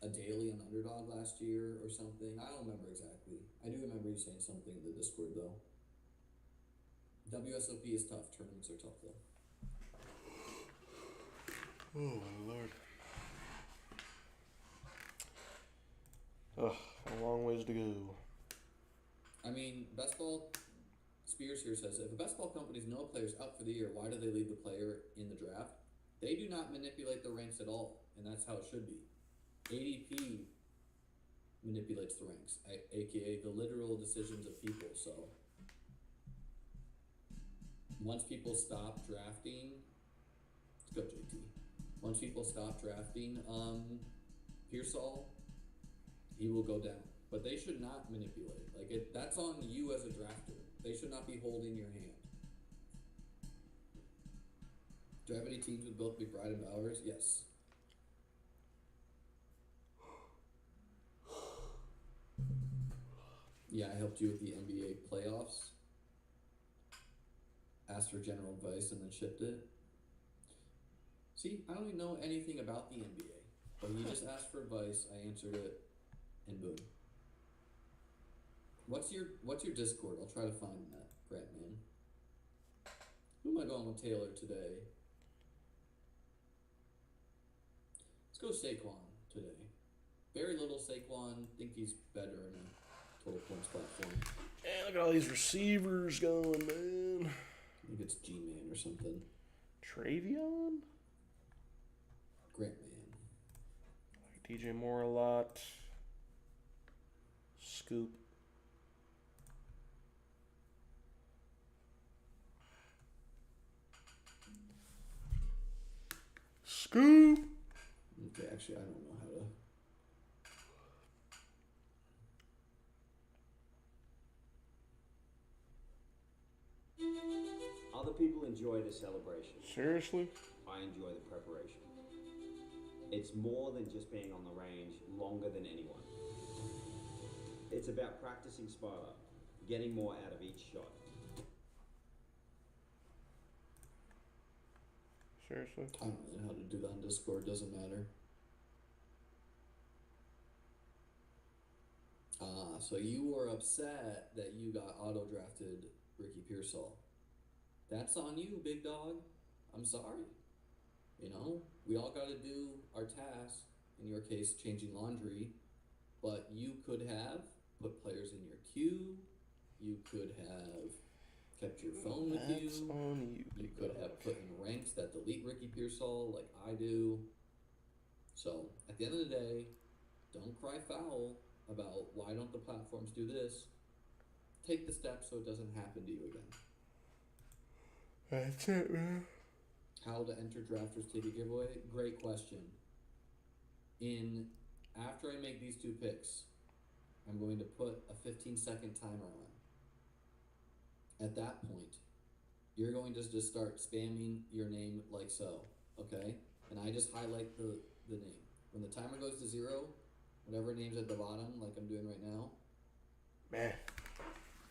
a daily on Underdog last year or something. I don't remember exactly. I do remember you saying something in the Discord though. WSOP is tough. Tournaments are tough though. Oh, my Lord. Ugh, a long ways to go. I mean, Best Ball Spears here says, if a best ball companies know a player's up for the year, why do they leave the player in the draft? They do not manipulate the ranks at all, and that's how it should be. ADP manipulates the ranks, aka the literal decisions of people. So once people stop drafting, let's go JT. Once people stop drafting Pearsall, he will go down. But they should not manipulate. Like that's on you as a drafter. They should not be holding your hand. Do I have any teams with both McBride and Bowers? Yes. Yeah, I helped you with the NBA playoffs. Asked for general advice and then shipped it. See, I don't even know anything about the NBA. But he just asked for advice, I answered it, and boom. What's your Discord? I'll try to find that, Grant man. Who am I going with Taylor today? Let's go Saquon today. Very little Saquon. Think he's better in a total points platform. Man, look at all these receivers going, man. I think it's G-Man or something. Travion? Grant man. I like DJ Moore a lot. Scoop. Scoop! Okay, actually, I don't know how to. Other people enjoy the celebration. Seriously? I enjoy the preparation. It's more than just being on the range longer than anyone. It's about practicing spoiler, getting more out of each shot. Seriously? I don't really know how to do that on Discord. Doesn't matter. So you were upset that you got auto-drafted Ricky Pearsall. That's on you, big dog. I'm sorry. You know, we all got to do our tasks. In your case, changing laundry, but you could have put players in your queue. You could have kept your phone with That's you. on you, You big could dog. have put in ranks that delete Ricky Pearsall like I do. So at the end of the day, don't cry foul about why don't the platforms do this. Take the steps so it doesn't happen to you again. That's it, man. How to enter drafters ticket giveaway? Great question. After I make these 2 picks, I'm going to put a 15-second timer on. At that point, you're going to just start spamming your name like so, okay? And I just highlight the name. When the timer goes to 0, whatever name's at the bottom, like I'm doing right now, Man,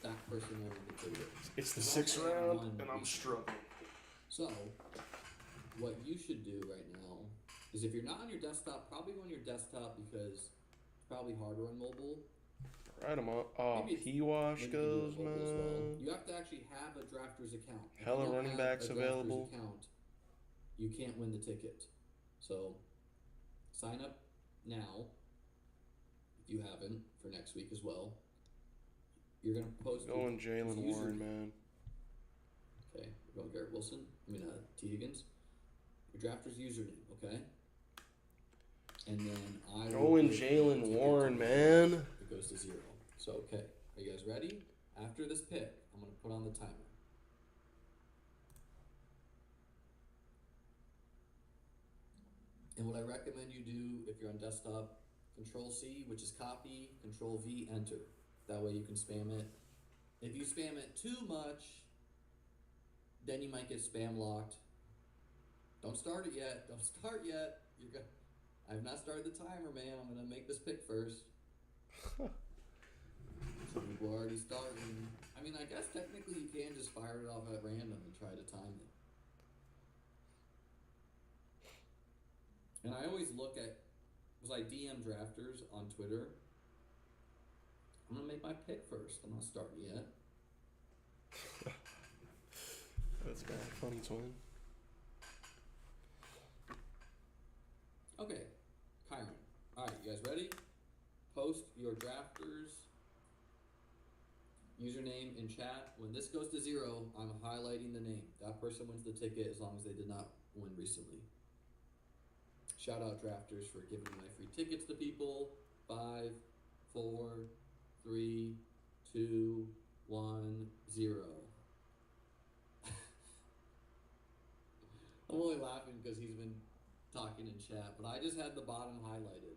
that person will win the ticket. it's the There's 6th only round, one and I'm each. struggling. So, what you should do right now is if you're not on your desktop, probably go on your desktop because it's probably harder on mobile. Right, I'm on. Oh, Maybe it's- P-Wash Maybe you can do goes, it mobile as well. man. You have to actually have a drafters account. If you Hella don't running have backs a drafters available. account, you can't win the ticket. So, sign up now, if you haven't, for next week as well. You're going to post Going your Jalen user- Warren, man. Okay, we're going Garrett Wilson. T. Higgins. Your drafter's username, okay? And then I will Going give you the Jalen ticket Warren, to man. It goes to 0. So, okay. Are you guys ready? After this pick, I'm going to put on the timer. And what I recommend you do if you're on desktop, Control-C, which is copy, Control-V, enter. That way you can spam it. If you spam it too much, then you might get spam locked. Don't start it yet. Don't start yet. I've not started the timer, man. I'm gonna make this pick first. Some people are already starting. I mean, I guess technically you can just fire it off at random and try to time it. And I always look at, because I DM drafters on Twitter. I'm gonna make my pick first. I'm not starting yet. That's got a funny twin. Okay, Kyron. Alright, you guys ready? Post your drafters username in chat. When this goes to 0, I'm highlighting the name. That person wins the ticket as long as they did not win recently. Shout out drafters for giving my free tickets to people. 5, 4, 3, 2, 1, 0. I'm only laughing because he's been talking in chat, but I just had the bottom highlighted,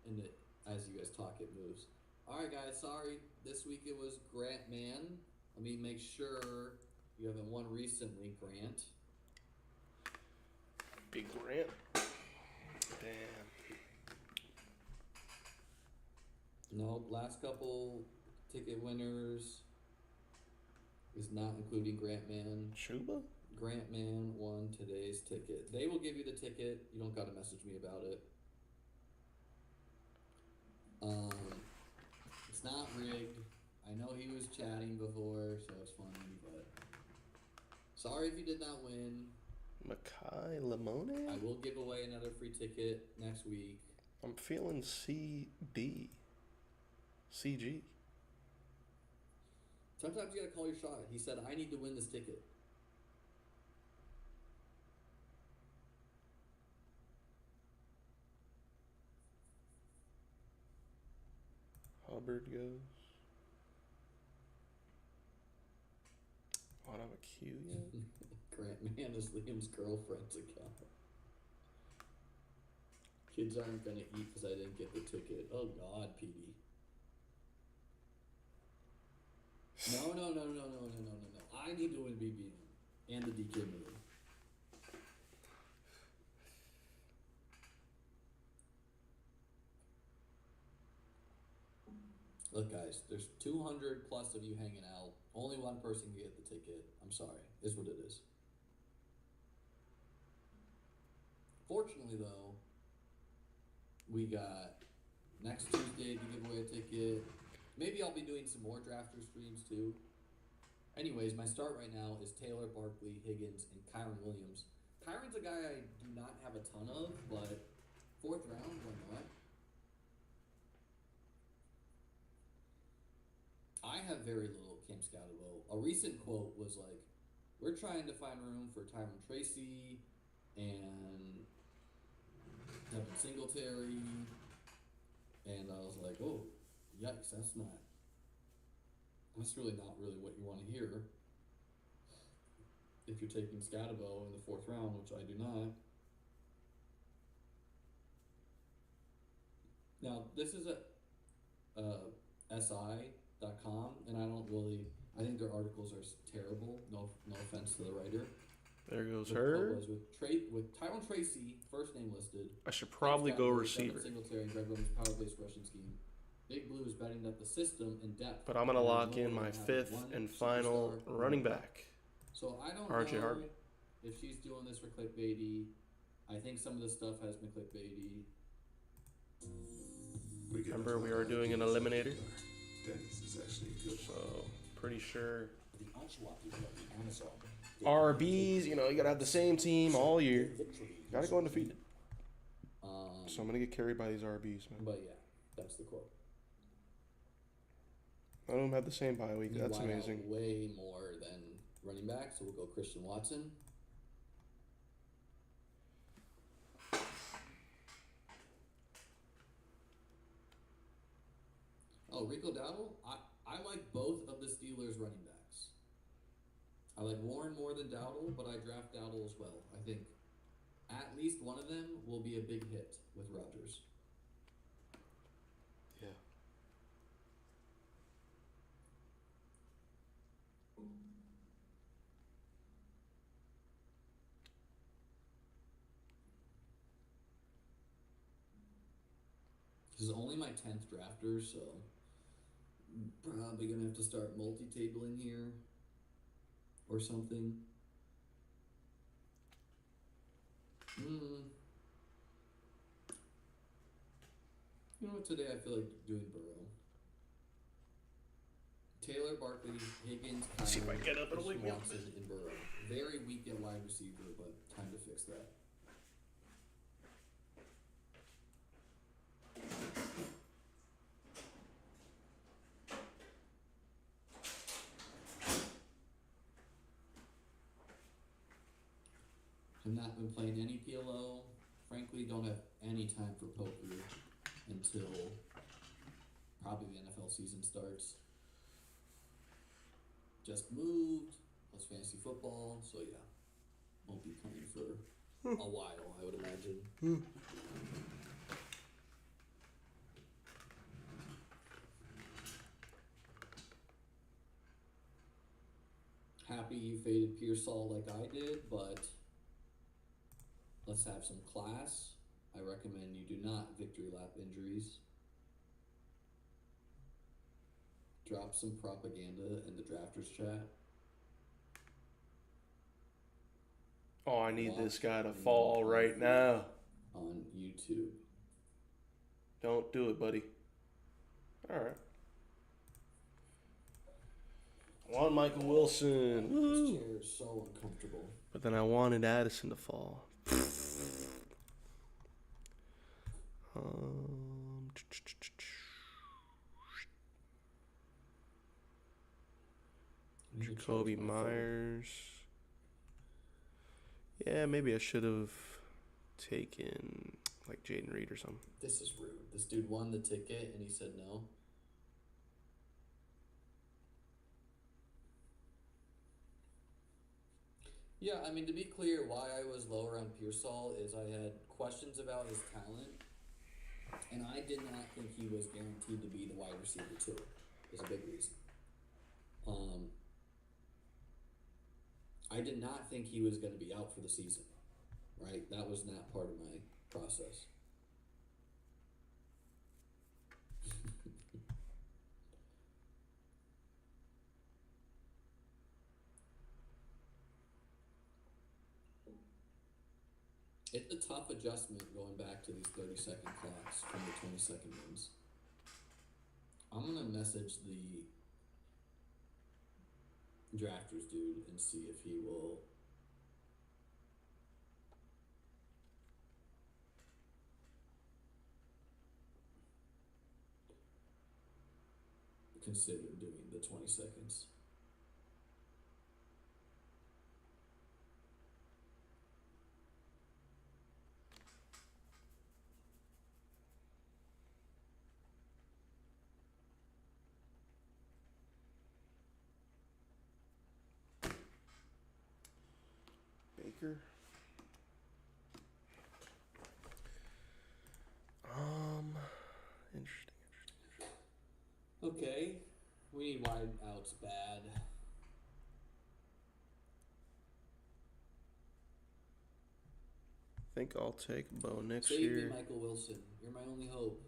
and it, as you guys talk, it moves. All right, guys. Sorry, this week it was Grant Man. Let me make sure you haven't won recently, Grant. Big Grant. Damn. Nope. Last couple ticket winners is not including Grant Man. Chuba? Grant Man won today's ticket. They will give you the ticket. You don't gotta message me about it. It's not rigged. I know he was chatting before, so it's funny, but sorry if you did not win. Makai I Limone? will give away another free ticket next week. I'm feeling CD. CG. Sometimes you gotta call your shot. He said, I need to win this ticket. Hubbard goes. I don't have a Q yet. Grant Man is Liam's girlfriend's account. Kids aren't gonna eat because I didn't get the ticket. Oh God, PD. No. I need to win BB and the DK movie. Look, guys, there's 200 plus of you hanging out. Only one person can get the ticket. I'm sorry. Is what it is. Fortunately, though, we got next Tuesday to give away a ticket. Maybe I'll be doing some more drafter streams too. Anyways, my start right now is Taylor, Barkley, Higgins, and Kyron Williams. Tyron's a guy I do not have a ton of, but 4th round, why not? I have very little Cam Scatterbo. A recent quote was like, "We're trying to find room for Tyron Tracy and Devin Singletary," and I was like, "Oh, yikes! That's really not really what you want to hear if you're taking Scatterbo in the 4th round, which I do not." Now, this is a SI.com, and I think their articles are terrible. No offense to the writer. There goes The her. quote was with Tyron Tracy, first name listed. I should probably go receiver. Devin Singletary and Greg Williams' power-based rushing scheme. Big Blue is betting that the system and depth. But I'm going to are lock more in my than 5th having one and final superstar running back. So I don't RJ know Harvey. if she's doing this for clickbaity. I think some of this stuff has been clickbaity. Remember, we are doing an eliminator. Dennis is actually a good So, pretty sure. The onslaught people at the Amazon. RBs, you gotta have the same team all year. Gotta go undefeated. So I'm gonna get carried by these RBs, man. But yeah, that's the quote. I don't have the same bye week. You That's wide out amazing. way more than running back, so we'll go Christian Watson. Oh, Rico Dowdle? I like both of the Steelers running backs. I like Warren more than Dowdle, but I draft Dowdle as well. I think at least one of them will be a big hit with Rodgers. Yeah. This is only my 10th drafter, so I'm probably going to have to start multi-tabling here or something. You know what, today I feel like doing Burrow. Taylor, Barkley, Higgins, Kyler, See if I can get up and wake me up. Watson, and Burrow. Very weak at wide receiver, but time to fix that. I've not been playing any PLO. Frankly, don't have any time for poker until probably the NFL season starts. Just moved, plus fantasy football, so yeah. Won't be playing for a while, I would imagine. Happy you faded Pearsall like I did, but let's have some class. I recommend you do not victory lap injuries. Drop some propaganda in the drafters chat. Oh, I need this guy to fall right now. On YouTube. Don't do it, buddy. Alright. I want Michael Wilson. This Woo. chair is so uncomfortable. But then I wanted Addison to fall. Jacoby Myers. Yeah, maybe I should have taken like Jaden Reed or something. This is rude. This dude won the ticket and he said no. Yeah, I mean, to be clear, why I was lower on Pearsall is I had questions about his talent, and I did not think he was guaranteed to be the wide receiver too. Is a big reason. I did not think he was going to be out for the season, right? That was not part of my process. It's a tough adjustment going back to these 30-second clocks from the 20-second ones. I'm going to message the drafters dude and see if he will consider doing the 20 seconds. Baker. Interesting. Okay, we need wide outs bad. I think I'll take Bo Nix Save here. me, Michael Wilson. You're my only hope.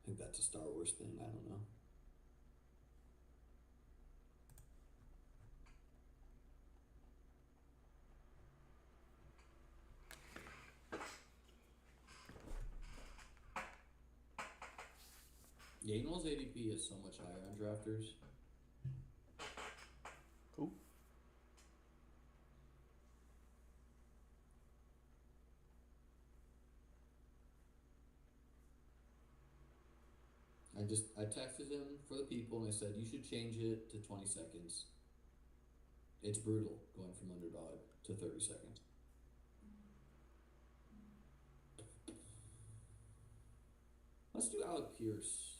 I think that's a Star Wars thing. I don't know. Gainwell's ADP is so much higher on drafters. Cool. I texted him for the people and I said you should change it to 20 seconds. It's brutal going from underdog to 30 seconds. Let's do Alec Pierce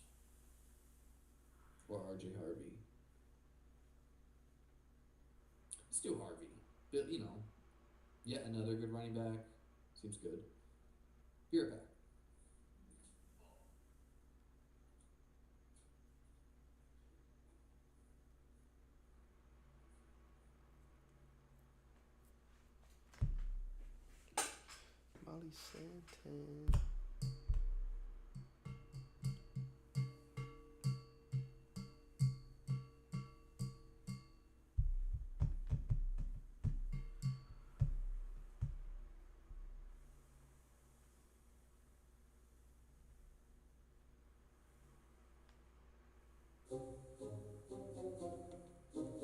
or RJ Harvey. Let's do Harvey. But, you know, yet another good running back. Seems good. Be right back. Molly Santan.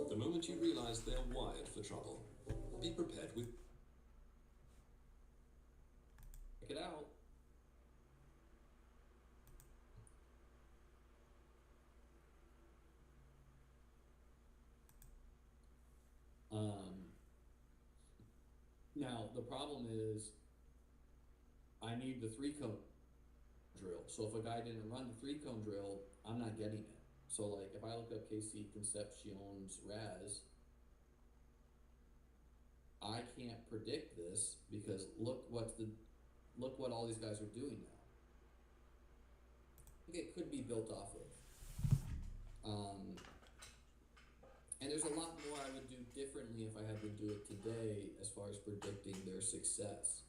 The moment you realize they're wired for trouble, be prepared with. Check it out. Now the problem is I need the 3-cone drill. So if a guy didn't run the 3-cone drill, I'm not getting it. So like if I look up Casey Concepcion's Raz, I can't predict this because look what all these guys are doing now. I think it could be built off of. And there's a lot more I would do differently if I had to do it today as far as predicting their success.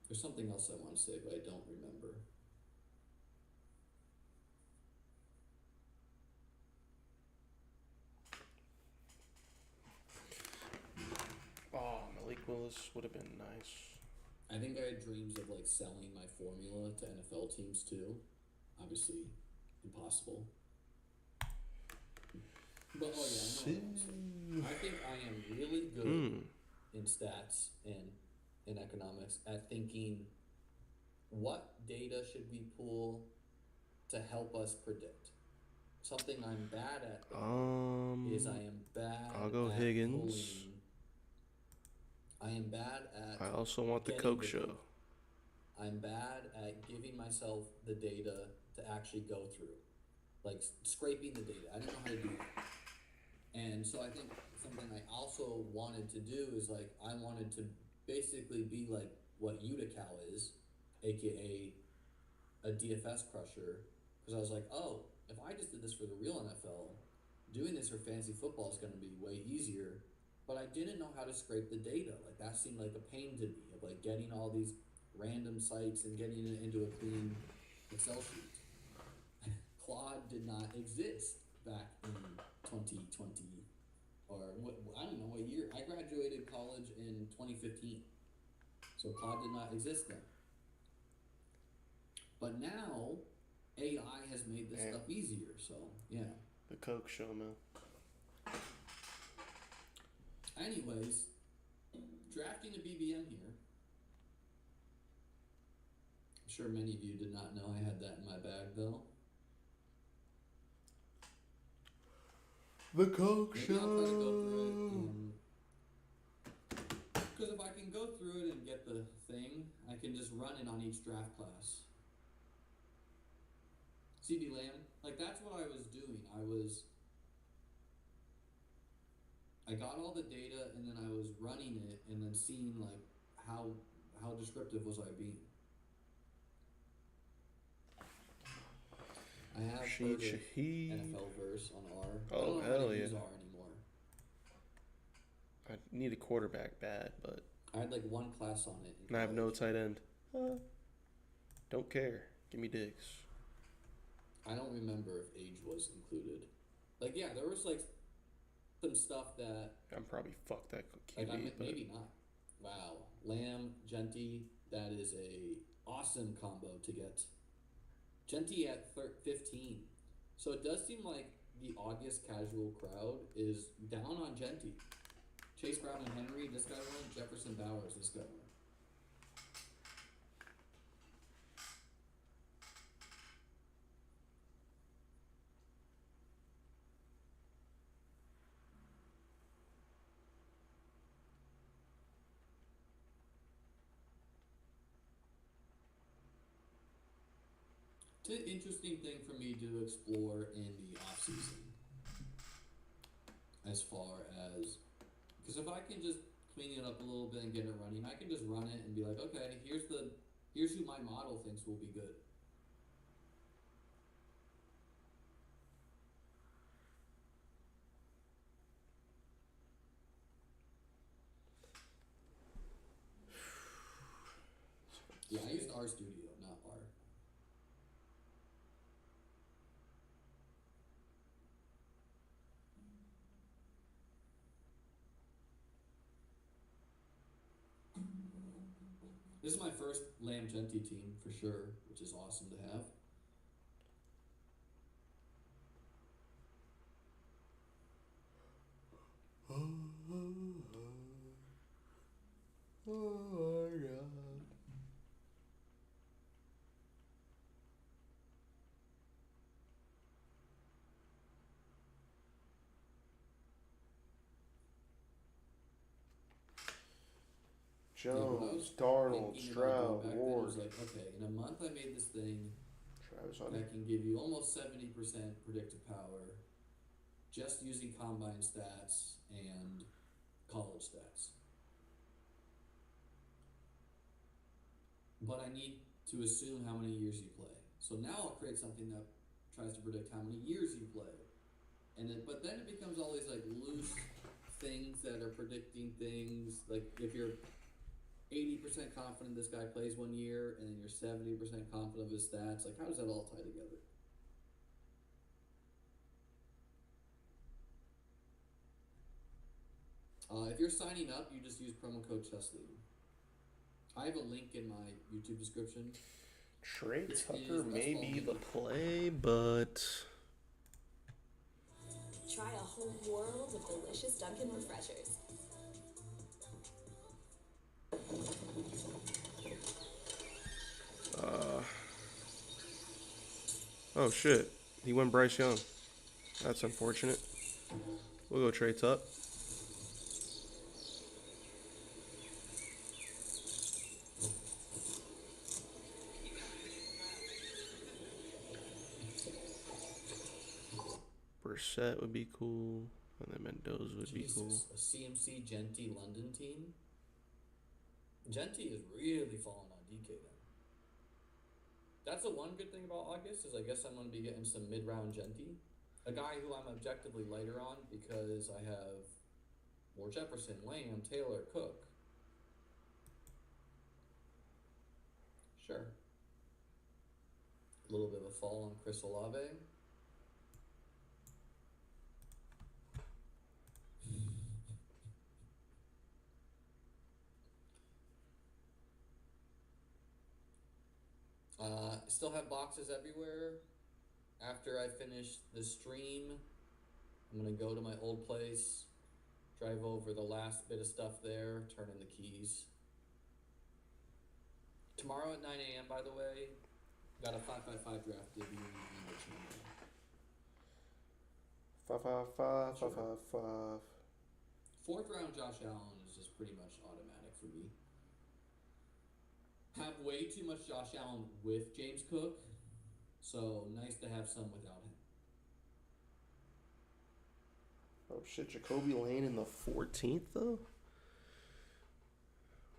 There's something else I want to say, but I don't remember. Oh, Malik Willis would have been nice. I think I had dreams of like selling my formula to NFL teams too. Obviously, impossible. But oh yeah, I think I am really good in stats and in economics at thinking what data should we pull to help us predict. Something I'm bad at is I am bad I'll go at Higgins. I am bad at I also want the getting Coke the show. data. I'm bad at giving myself the data to actually go through. Like scraping the data. I don't know how to do that. And so I think something I also wanted to do is like I wanted to basically be like what Utical is, aka a DFS crusher, because I was like, oh, if I just did this for the real NFL, doing this for fantasy football is going to be way easier. But I didn't know how to scrape the data. Like that seemed like a pain to me of like getting all these random sites and getting it into a clean Excel sheet. Claude did not exist back in 2020 or what, I don't know what year. I graduated college in 2015. So Claude did not exist then. But now AI has made this stuff easier. So yeah. The Coke show, man. Anyways, drafting a BBM here. sure many of you did not know I had that in my bag, though. The Coke Maybe I'll try to go through Show. it. Because if I can go through it and get the thing, I can just run it on each draft class. CeeDee Lamb, like that's what I was doing. I got all the data and then I was running it and then seeing like how descriptive was I being. I have heard of Shaheed. NFL verse on R. I Oh, don't know how hell to yeah. use R anymore. I need a quarterback bad, but I had like one class on it. and I have no tight end. Don't care. Give me Diggs. I don't remember if age was included. Like, yeah, there was like some stuff that I'm probably fucked that like QB, but maybe not. Wow, Lamb, Genty, that is a awesome combo to get. Genty at 15, so it does seem like the August casual crowd is down on Genty. Chase Brown and Henry, this guy went. Jefferson Bowers, this guy went. It's an interesting thing for me to explore in the off season. As far as, because if I can just clean it up a little bit and get it running, I can just run it and be like, okay, here's who my model thinks will be good. Yeah, I used RStudio, not R. This is my first Lamb Genty team for sure, which is awesome to have. Oh my god. Jones, Darnold, Stroud, Ward. I was like, okay, in a month I made this thing Travis that Hunter. can give you almost 70% predictive power just using combine stats and college stats. But I need to assume how many years you play. So now I'll create something that tries to predict how many years you play. But then it becomes all these like loose things that are predicting things. Like if you're 80% confident this guy plays 1 year and then you're 70% confident of his stats, like how does that all tie together? If you're signing up, you just use promo code ChessLeague. I have a link in my YouTube description. Trey This Tucker is may Westfall be the League. play, but Try a whole world of delicious Dunkin' Refreshers. oh shit, he went Bryce Young. That's unfortunate. We'll go Trey Tuck. Brissett would be cool, and then Mendoza would be cool. Jesus, a CMC Genty London team? Genty is really falling on DK then. That's the one good thing about August is I guess I'm going to be getting some mid-round Genty. A guy who I'm objectively lighter on because I have more Jefferson, Lamb, Taylor, Cook. Sure. A little bit of a fall on Chris Olave. Still have boxes everywhere. After I finish the stream, I'm going to go to my old place, drive over the last bit of stuff there, turn in the keys. Tomorrow at 9 a.m., by the way, got a 5-5-5 draft debuting in the channel. 555, Sure. 555. Fourth round Josh Allen is just pretty much automatic for me. Have way too much Josh Allen with James Cook, so nice to have some without him. Oh shit, Jacoby Lane in the 14th though?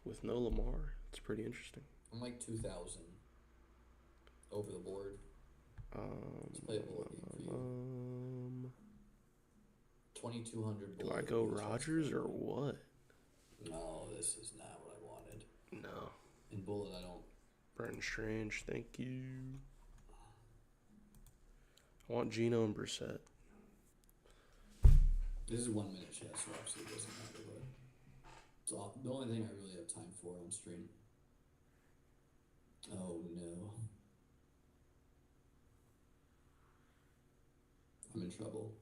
With no Lamar. It's pretty interesting. I'm like 2,000 over the board. Let's play a bullet game for you. 2,200 Do bullet. I go Rodgers or what? No, this is not what I wanted. No. In bullet, I don't. Brenton Strange, thank you. I want Geno and Brissett. This is 1 minute chat, so obviously it doesn't matter, but it's all, the only thing I really have time for on stream. Oh no. I'm in trouble.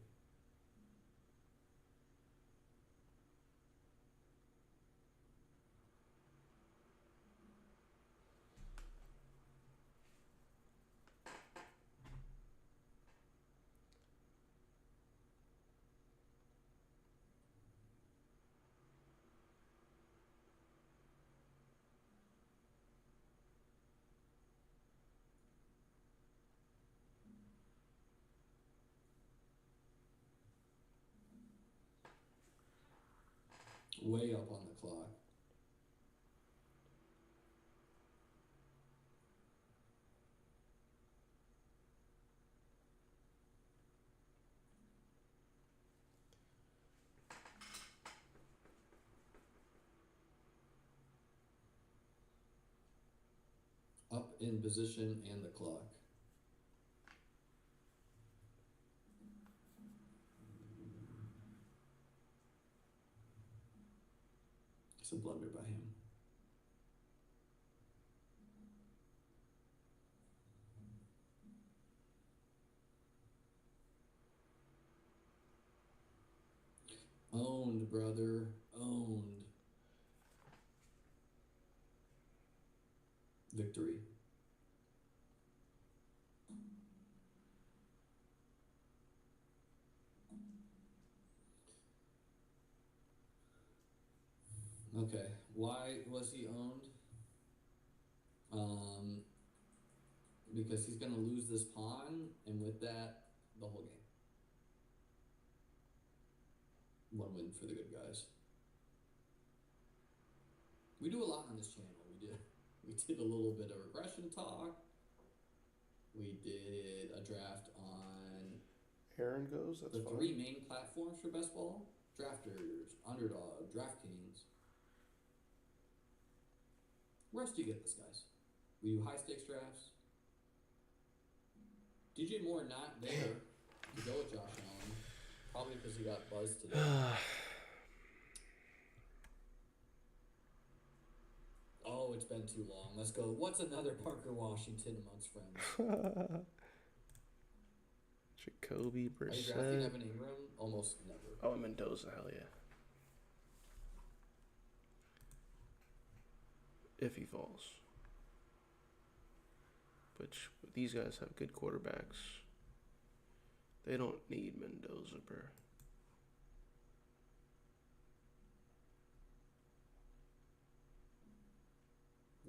Way up on the clock. Up in position and the clock. It's a blunder by him. Owned, brother. Owned. Victory. Okay, why was he owned? Because he's gonna lose this pawn, and with that, the whole game. One win for the good guys. We do a lot on this channel. We did a little bit of regression talk. We did a draft on Aaron goes, that's the fine. 3 main platforms for best ball: Drafters, Underdog, DraftKings. Where else do you get this, guys? We do high stakes drafts. DJ Moore not there to go with Josh Allen, probably because he got buzzed today. Oh, it's been too long. Let's go. What's another Parker Washington amongst friends? Jacoby Are you drafting Brissett. Evan Ingram? Almost never. Oh, Mendoza, hell yeah. If he falls. Which, these guys have good quarterbacks. They don't need Mendoza, bro.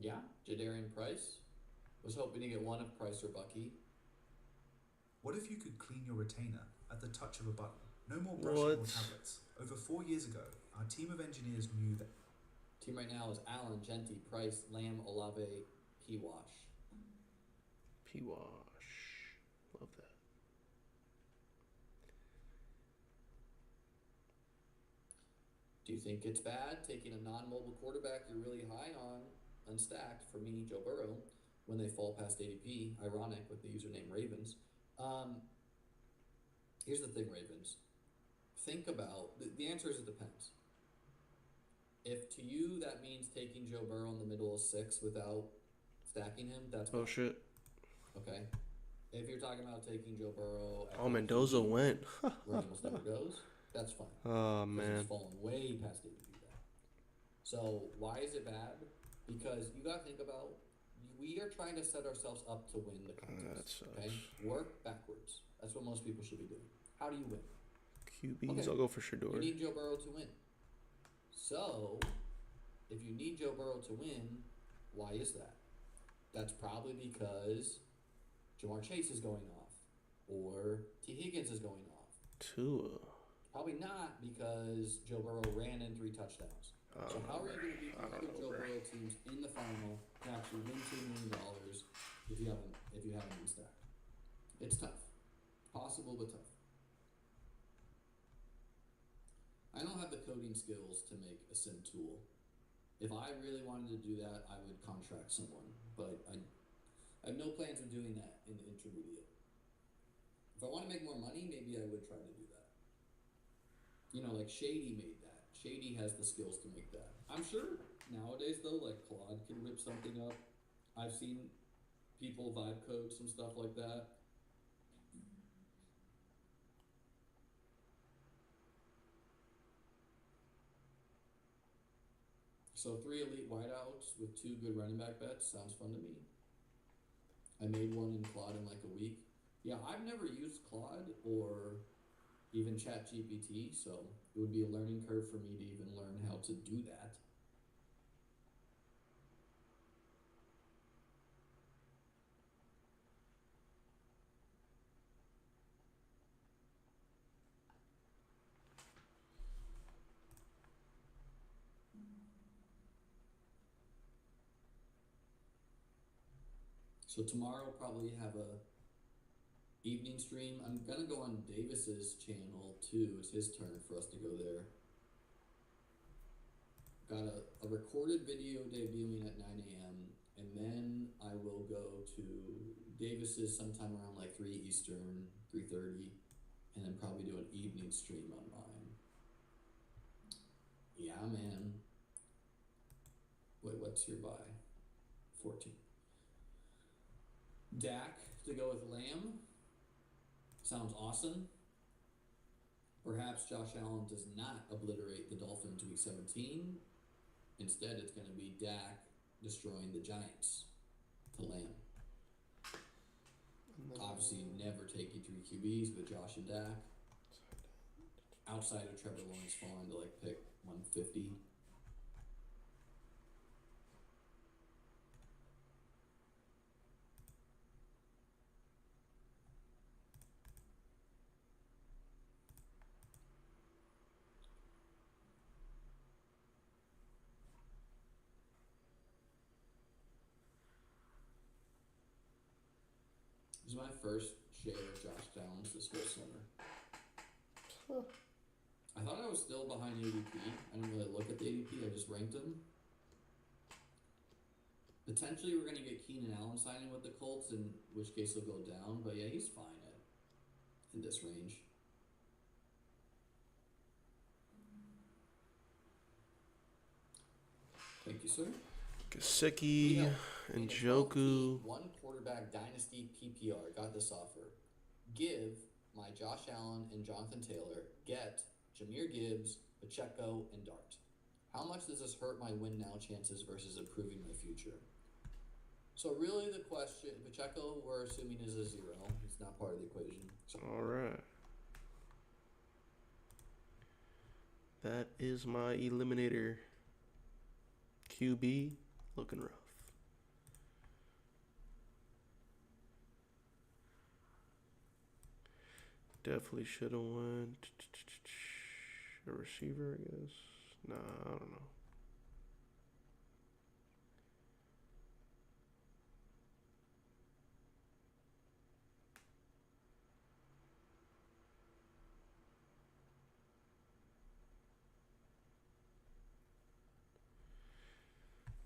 Yeah, Jadarian Price. Was hoping to get one of Price or Bucky. What if you could clean your retainer at the touch of a button? No more brushing or tablets. Over 4 years ago, our team of engineers knew that. Team right now is Allen, Genty, Price, Lamb, Olave, P-Wash. P-Wash. Love that. Do you think it's bad taking a non-mobile quarterback you're really high on, unstacked, for me, Joe Burrow, when they fall past ADP? Ironic with the username Ravens. Here's the thing, Ravens. Think about, the answer is it depends. If to you that means taking Joe Burrow in the middle of 6 without stacking him, that's Oh, shit. okay. If you're talking about taking Joe Burrow at Oh, Mendoza went. where he almost never goes, that's fine. Oh, Because man. he's fallen way past ADP there. So why is it bad? Because you got to think about we are trying to set ourselves up to win the contest. Okay, work backwards. That's what most people should be doing. How do you win? QBs, Okay. I'll go for Shador. You need Joe Burrow to win. So, if you need Joe Burrow to win, why is that? That's probably because Jamar Chase is going off, or T. Higgins is going off. Tua. Probably not because Joe Burrow ran in 3 touchdowns. So how are you going to beat the other Joe Burrow teams in the final to actually win $2 million if you haven't been stacked? It's tough. Possible, but tough. I don't have the coding skills to make a sim tool. If I really wanted to do that, I would contract someone, but I have no plans of doing that in the intermediate. If I want to make more money, maybe I would try to do that. You know, like Shady made that. Shady has the skills to make that. I'm sure nowadays, though, like Claude can whip something up. I've seen people vibe code some stuff like that. So 3 elite wideouts with 2 good running back bets sounds fun to me. I made one in Claude in like a week. Yeah, I've never used Claude or even ChatGPT, so it would be a learning curve for me to even learn how to do that. So tomorrow I'll probably have a evening stream. I'm gonna go on Davis's channel too. It's his turn for us to go there. Got a recorded video debuting at 9 a.m. and then I will go to Davis's sometime around like 3 Eastern, 3:30, and then probably do an evening stream on mine. Yeah, man. Wait, what's your buy? 14. Dak to go with Lamb. Sounds awesome. Perhaps Josh Allen does not obliterate the Dolphins week 17. Instead, it's going to be Dak destroying the Giants to Lamb. Obviously, never take you 3 QBs with Josh and Dak. Outside of Trevor Lawrence falling to like pick 150. This is my first share of Josh Downs this whole summer. Huh. I thought I was still behind ADP. I didn't really look at the ADP, I just ranked him. Potentially we're going to get Keenan Allen signing with the Colts, in which case he'll go down. But yeah, he's fine in this range. Thank you, sir. Gasicki, Njoku. 1 quarterback dynasty PPR. Got this offer. Give my Josh Allen and Jonathan Taylor. Get Jahmyr Gibbs, Pacheco, and Dart. How much does this hurt my win now chances versus improving my future? So really the question, Pacheco we're assuming is a 0. It's not part of the equation. So. All right. That is my eliminator. QB looking rough. Definitely should have went a receiver, I guess. Nah, I don't know.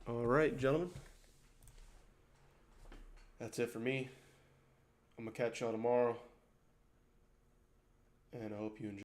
All right, gentlemen. That's it for me. I'm going to catch y'all tomorrow. And I hope you enjoy.